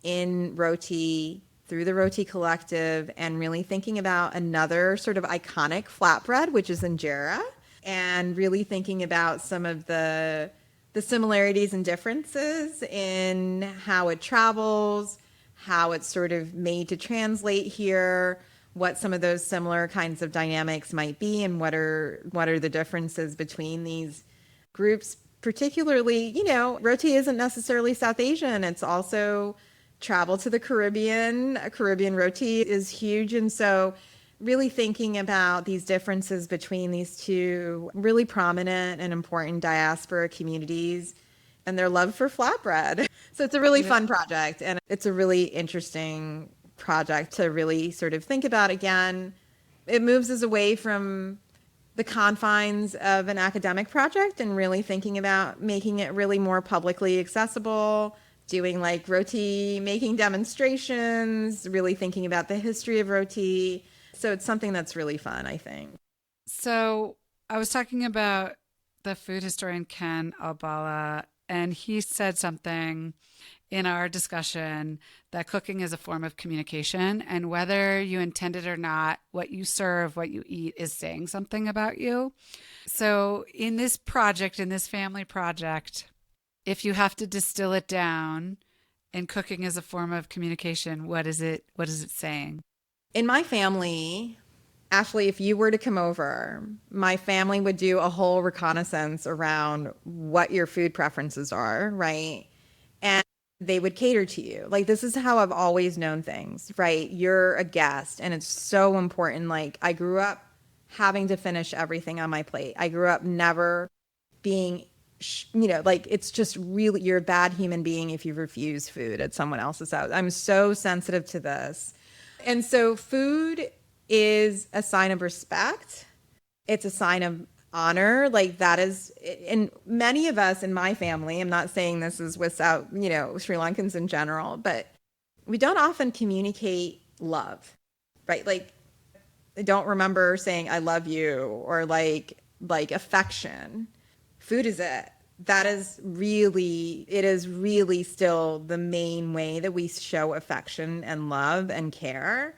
in Roti through the Roti Collective, and really thinking about another sort of iconic flatbread, which is injera, and really thinking about some of the similarities and differences in how it travels, how it's sort of made to translate here, what some of those similar kinds of dynamics might be, and what are the differences between these groups. Particularly, you know, roti isn't necessarily South Asian. It's also traveled to the Caribbean. Caribbean roti is huge. And so really thinking about these differences between these two really prominent and important diaspora communities and their love for flatbread. So it's a really fun project, and it's a really interesting project to really sort of think about. Again, it moves us away from the confines of an academic project and really thinking about making it really more publicly accessible, doing like roti making demonstrations, really thinking about the history of roti. So it's something that's really fun, I think. So I was talking about the food historian Ken Albala, and he said something in our discussion that cooking is a form of communication, and whether you intend it or not, what you serve, what you eat is saying something about you. So in this project, in this family project, if you have to distill it down, and cooking is a form of communication, what is it saying? In my family, Ashley, if you were to come over, my family would do a whole reconnaissance around what your food preferences are, right? And they would cater to you. Like, this is how I've always known things, right? You're a guest, and it's so important. Like, I grew up having to finish everything on my plate. I grew up never being, like, it's just really, you're a bad human being if you refuse food at someone else's house. I'm so sensitive to this. And so food is a sign of respect. It's a sign of honor. Like, that is, and many of us in my family, I'm not saying this is without, Sri Lankans in general, but we don't often communicate love, right? Like, I don't remember saying I love you, or like affection. Food is it. That is really, it is really still the main way that we show affection and love and care.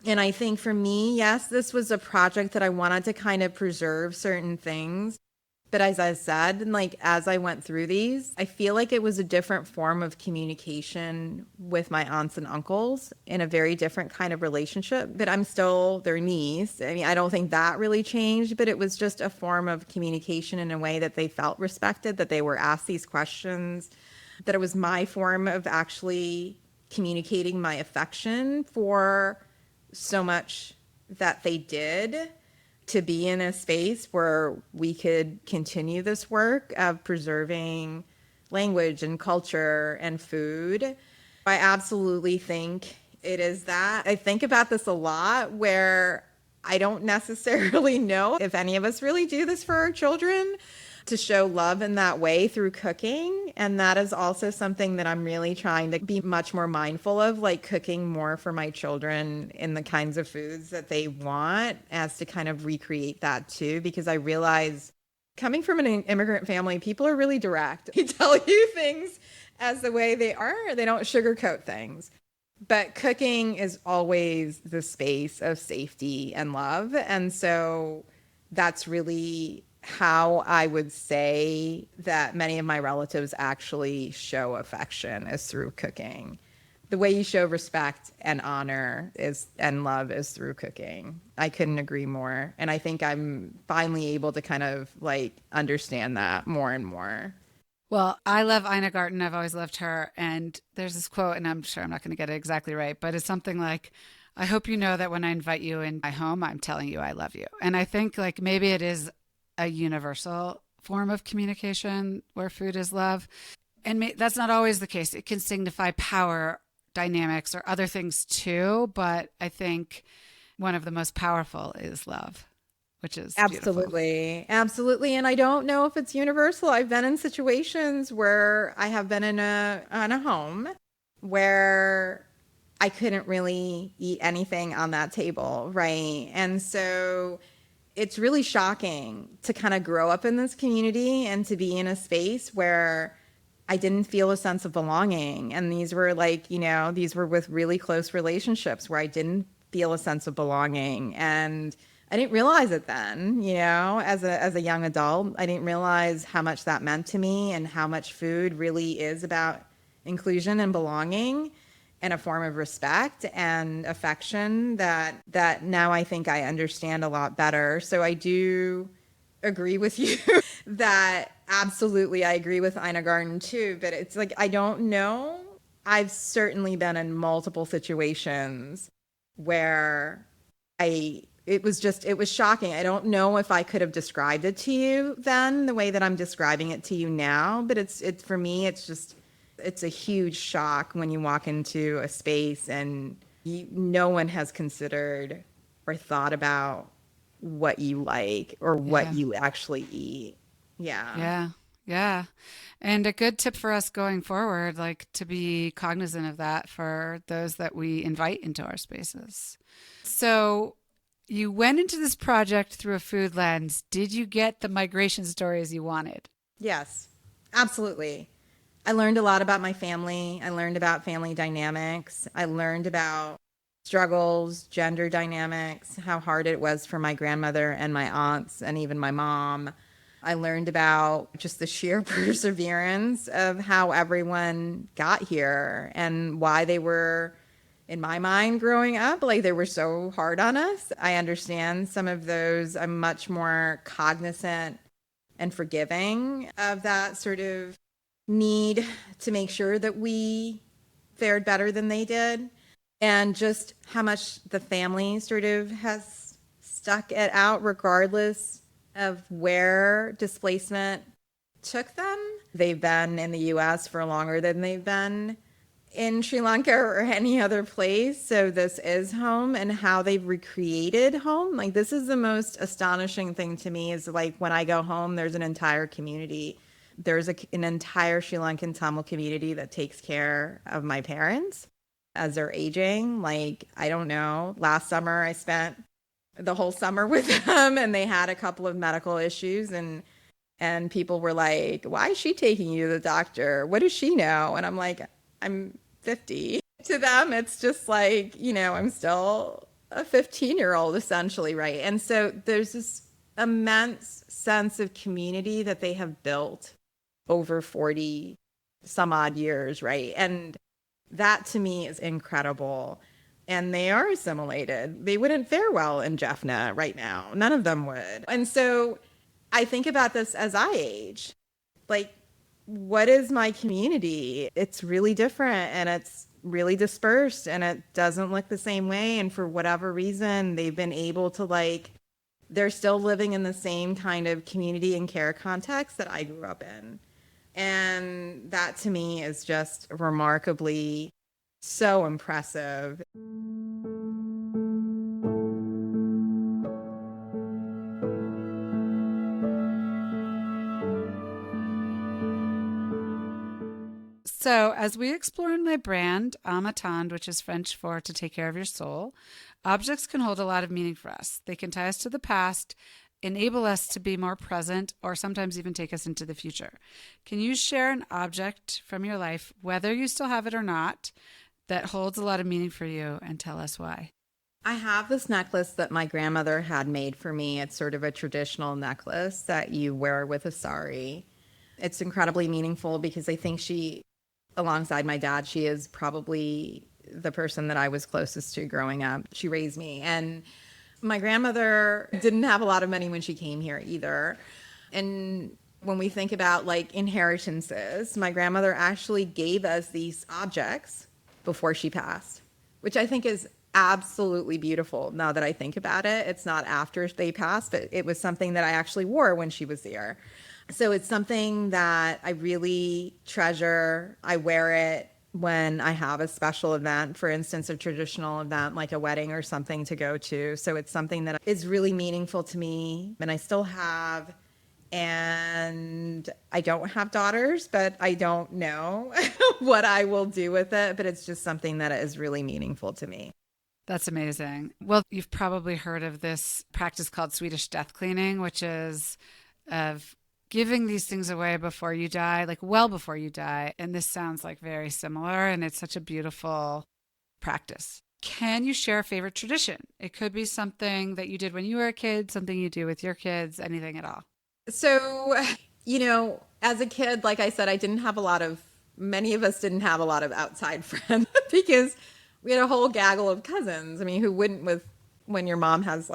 And I think for me, yes, this was a project that I wanted to kind of preserve certain things. But as I said, and like as I went through these, I feel like it was a different form of communication with my aunts and uncles in a very different kind of relationship. But I'm still their niece. I mean, I don't think that really changed, but it was just a form of communication in a way that they felt respected, that they were asked these questions, that it was my form of actually communicating my affection for so much that they did, to be in a space where we could continue this work of preserving language and culture and food. I absolutely think it is that. I think about this a lot, where I don't necessarily know if any of us really do this for our children, to show love in that way through cooking. And that is also something that I'm really trying to be much more mindful of, like cooking more for my children in the kinds of foods that they want, as to kind of recreate that too. Because I realize, coming from an immigrant family, people are really direct. They tell you things as the way they are. They don't sugarcoat things. But cooking is always the space of safety and love. And so that's really how I would say that many of my relatives actually show affection, is through cooking. The way you show respect and honor is, and love, is through cooking. I couldn't agree more. And I think I'm finally able to kind of like understand that more and more. Well, I love Ina Garten. I've always loved her. And there's this quote, and I'm sure I'm not going to get it exactly right, but it's something like, I hope you know that when I invite you in my home, I'm telling you I love you. And I think like maybe it is a universal form of communication where food is love. And that's not always the case. It can signify power dynamics or other things too. But I think one of the most powerful is love, which is absolutely beautiful. Absolutely. And I don't know if it's universal. I've been in situations where I have been in a home where I couldn't really eat anything on that table, right? And so it's really shocking to kind of grow up in this community and to be in a space where I didn't feel a sense of belonging. And these were like, these were with really close relationships where I didn't feel a sense of belonging. And I didn't realize it then, as a young adult. I didn't realize how much that meant to me, and how much food really is about inclusion and belonging, and a form of respect and affection that now I think I understand a lot better. So I do agree with you that absolutely I agree with Ina Garten too, but it's like, I don't know. I've certainly been in multiple situations where it was shocking. I don't know if I could have described it to you then the way that I'm describing it to you now, but it's for me, it's a huge shock when you walk into a space and no one has considered or thought about what you like or what you actually eat. Yeah. Yeah. And a good tip for us going forward, like to be cognizant of that for those that we invite into our spaces. So you went into this project through a food lens. Did you get the migration stories you wanted? Yes, absolutely. I learned a lot about my family. I learned about family dynamics. I learned about struggles, gender dynamics, how hard it was for my grandmother and my aunts and even my mom. I learned about just the sheer perseverance of how everyone got here and why they were, in my mind, growing up, like they were so hard on us. I understand some of those. I'm much more cognizant and forgiving of that sort of need to make sure that we fared better than they did, and just how much the family sort of has stuck it out regardless of where displacement took them. They've been in the US for longer than they've been in Sri Lanka or any other place. So this is home, and how they've recreated home. Like, this is the most astonishing thing to me, is like when I go home, there's an entire community. There's an entire Sri Lankan Tamil community that takes care of my parents as they're aging. Like, I don't know, last summer I spent the whole summer with them, and they had a couple of medical issues, and people were like, why is she taking you to the doctor? What does she know? And I'm like, I'm 50. To them, it's just like, I'm still a 15-year-old essentially, right? And so there's this immense sense of community that they have built over 40 some odd years, right? And that to me is incredible. And they are assimilated. They wouldn't fare well in Jaffna right now. None of them would. And so I think about this as I age. Like, what is my community? It's really different and it's really dispersed and it doesn't look the same way. And for whatever reason, they've been able to they're still living in the same kind of community and care context that I grew up in. And that to me is just remarkably so impressive. So, as we explore in my brand, Amatand, which is French for to take care of your soul, objects can hold a lot of meaning for us. They can tie us to the past, enable us to be more present, or sometimes even take us into the future. Can you share an object from your life, whether you still have it or not, that holds a lot of meaning for you, and tell us why? I have this necklace that my grandmother had made for me. It's sort of a traditional necklace that you wear with a sari. It's incredibly meaningful because I think she, alongside my dad, she is probably the person that I was closest to growing up. She raised me. And my grandmother didn't have a lot of money when she came here either. And when we think about inheritances, my grandmother actually gave us these objects before she passed, which I think is absolutely beautiful now that I think about it. It's not after they passed, but it was something that I actually wore when she was there. So it's something that I really treasure. I wear it when I have a special event, for instance, a traditional event like a wedding or something to go to. So it's something that is really meaningful to me and I still have. And I don't have daughters, but I don't know what I will do with it. But it's just something that is really meaningful to me. That's amazing. Well, you've probably heard of this practice called Swedish death cleaning, which is of giving these things away before you die, well before you die. And this sounds very similar, and it's such a beautiful practice. Can you share a favorite tradition? It could be something that you did when you were a kid, something you do with your kids, anything at all. So, as a kid, like I said, many of us didn't have a lot of outside friends because we had a whole gaggle of cousins. I mean, who wouldn't when your mom has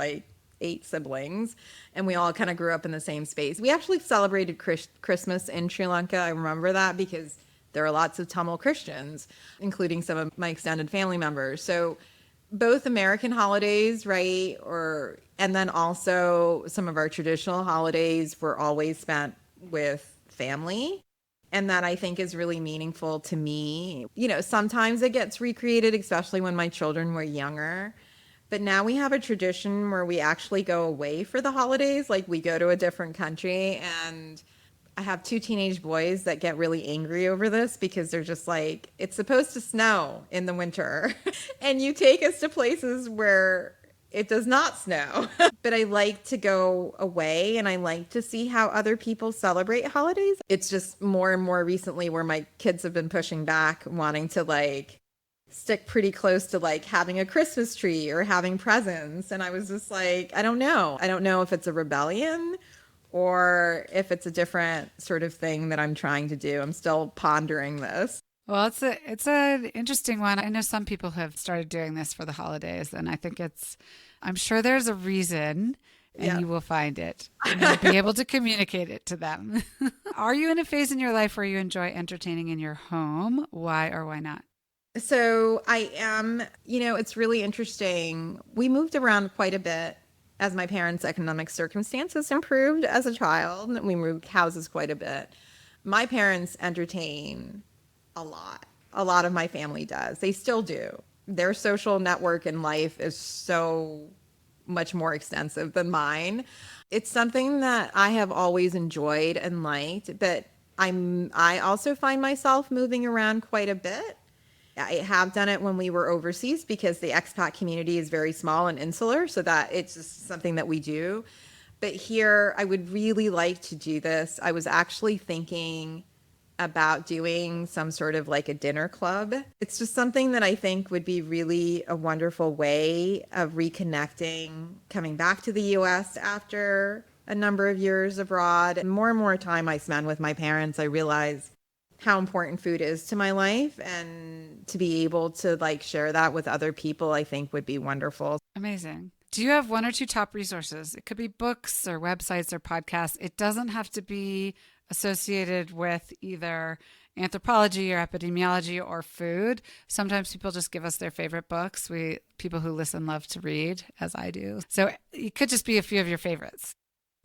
8 siblings and we all kind of grew up in the same space. We actually celebrated Christmas in Sri Lanka. I remember that because there are lots of Tamil Christians, including some of my extended family members. So both American holidays, right? And then also some of our traditional holidays were always spent with family. And that I think is really meaningful to me. Sometimes it gets recreated, especially when my children were younger. But now we have a tradition where we actually go away for the holidays. We go to a different country. And I have 2 teenage boys that get really angry over this because they're just it's supposed to snow in the winter. And you take us to places where it does not snow. But I like to go away and I like to see how other people celebrate holidays. It's just more and more recently where my kids have been pushing back, wanting to stick pretty close to having a Christmas tree or having presents. And I was just I don't know. I don't know if it's a rebellion or if it's a different sort of thing that I'm trying to do. I'm still pondering this. Well, it's an interesting one. I know some people have started doing this for the holidays, and I think I'm sure there's a reason, and you will find it. And you'll be able to communicate it to them. Are you in a phase in your life where you enjoy entertaining in your home? Why or why not? So I am, it's really interesting. We moved around quite a bit as my parents' economic circumstances improved as a child. We moved houses quite a bit. My parents entertain a lot. A lot of my family does. They still do. Their social network in life is so much more extensive than mine. It's something that I have always enjoyed and liked, but I also find myself moving around quite a bit. I have done it when we were overseas because the expat community is very small and insular, so that it's just something that we do. But here, I would really like to do this. I was actually thinking about doing some sort of a dinner club. It's just something that I think would be really a wonderful way of reconnecting, coming back to the US after a number of years abroad. And more time I spend with my parents, I realize how important food is to my life, and to be able to like share that with other people, I think would be wonderful. Amazing. Do you have one or two top resources? It could be books or websites or podcasts. It doesn't have to be associated with either anthropology or epidemiology or food. Sometimes people just give us their favorite books. People who listen love to read, as I do. So it could just be a few of your favorites.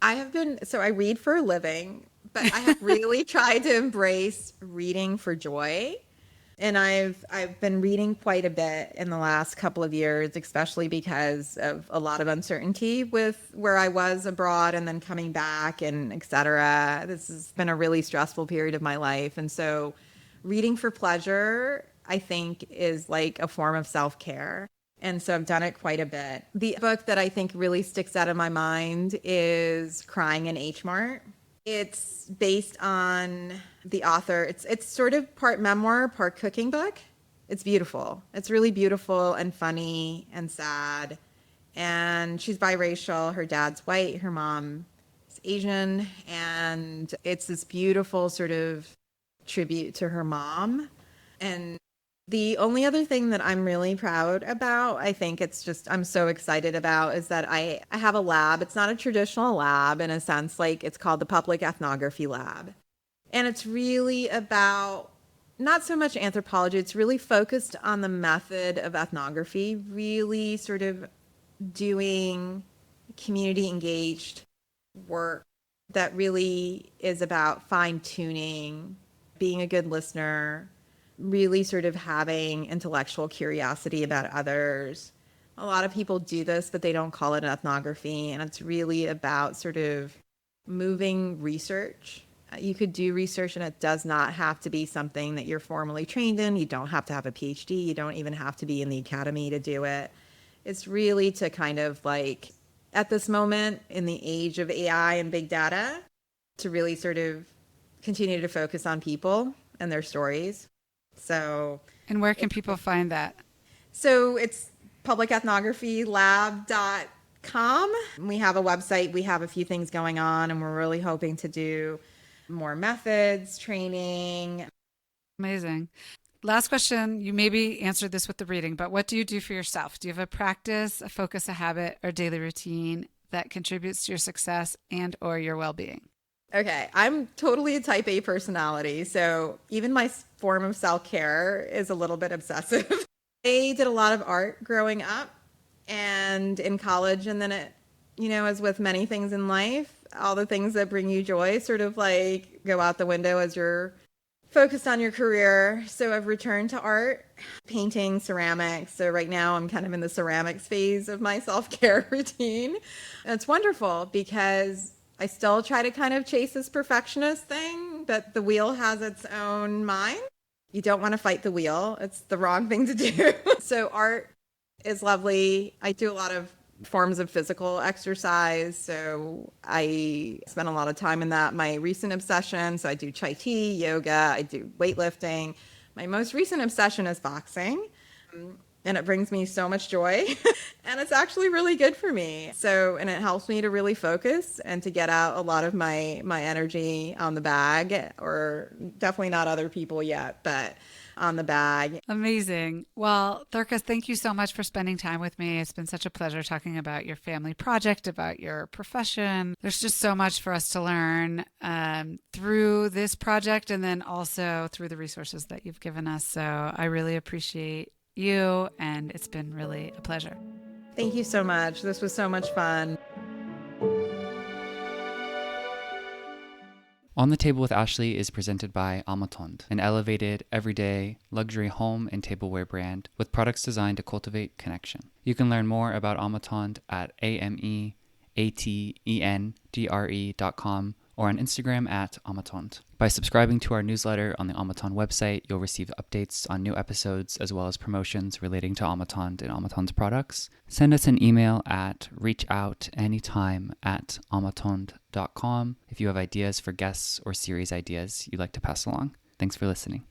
I read for a living, but I have really tried to embrace reading for joy. And I've been reading quite a bit in the last couple of years, especially because of a lot of uncertainty with where I was abroad and then coming back and et cetera. This has been a really stressful period of my life. And so reading for pleasure, I think, is like a form of self-care. And so I've done it quite a bit. The book that I think really sticks out in my mind is Crying in H Mart. It's based on the author. It's sort of part memoir, part cooking book. It's beautiful. It's really beautiful and funny and sad. And she's biracial. Her dad's white. Her mom is Asian. And it's this beautiful sort of tribute to her mom. And the only other thing that I'm really proud about, I think I'm so excited about, is that I have a lab. It's not a traditional lab in a sense, like it's called the Public Ethnography Lab. And it's really about not so much anthropology, it's really focused on the method of ethnography, really sort of doing community engaged work that really is about fine tuning, being a good listener, really sort of having intellectual curiosity about others. A lot of people do this, but they don't call it ethnography. And it's really about sort of moving research. You could do research and it does not have to be something that you're formally trained in. You don't have to have a PhD. You don't even have to be in the academy to do it. It's really to kind of like, at this moment in the age of AI and big data, to really sort of continue to focus on people and their stories. And where can people find that? So it's publicethnography.lab.com. We have a website. We have a few things going on, and we're really hoping to do more methods, training. Amazing. Last question. You maybe answered this with the reading, but what do you do for yourself? Do you have a practice, a focus, a habit, or daily routine that contributes to your success and or your well-being? Okay, I'm totally a type A personality, so even my form of self-care is a little bit obsessive. I did a lot of art growing up and in college, and then as with many things in life, all the things that bring you joy sort of like go out the window as you're focused on your career. So I've returned to art, painting, ceramics. So right now I'm kind of in the ceramics phase of my self-care routine. And it's wonderful because I still try to kind of chase this perfectionist thing, but the wheel has its own mind. You don't want to fight the wheel. It's the wrong thing to do. So art is lovely. I do a lot of forms of physical exercise. So I spend a lot of time in that. My recent obsession, so I do chai tea, yoga, I do weightlifting. My most recent obsession is boxing. And it brings me so much joy. And it's actually really good for me. And it helps me to really focus and to get out a lot of my energy on the bag, or definitely not other people yet, but on the bag. Amazing. Well, Thurka, thank you so much for spending time with me. It's been such a pleasure talking about your family project, about your profession. There's just so much for us to learn through this project and then also through the resources that you've given us. So I really appreciate you, and it's been really a pleasure. Thank you so much. This was so much fun. On the Table with Ashley is presented by Amatond, an elevated, everyday, luxury home and tableware brand with products designed to cultivate connection. You can learn more about Amatond at ameatendre.com or on Instagram at Amatond. By subscribing to our newsletter on the Amatond website, you'll receive updates on new episodes as well as promotions relating to Amatond and Amatond's products. Send us an email at reachoutanytime@amatond.com if you have ideas for guests or series ideas you'd like to pass along. Thanks for listening.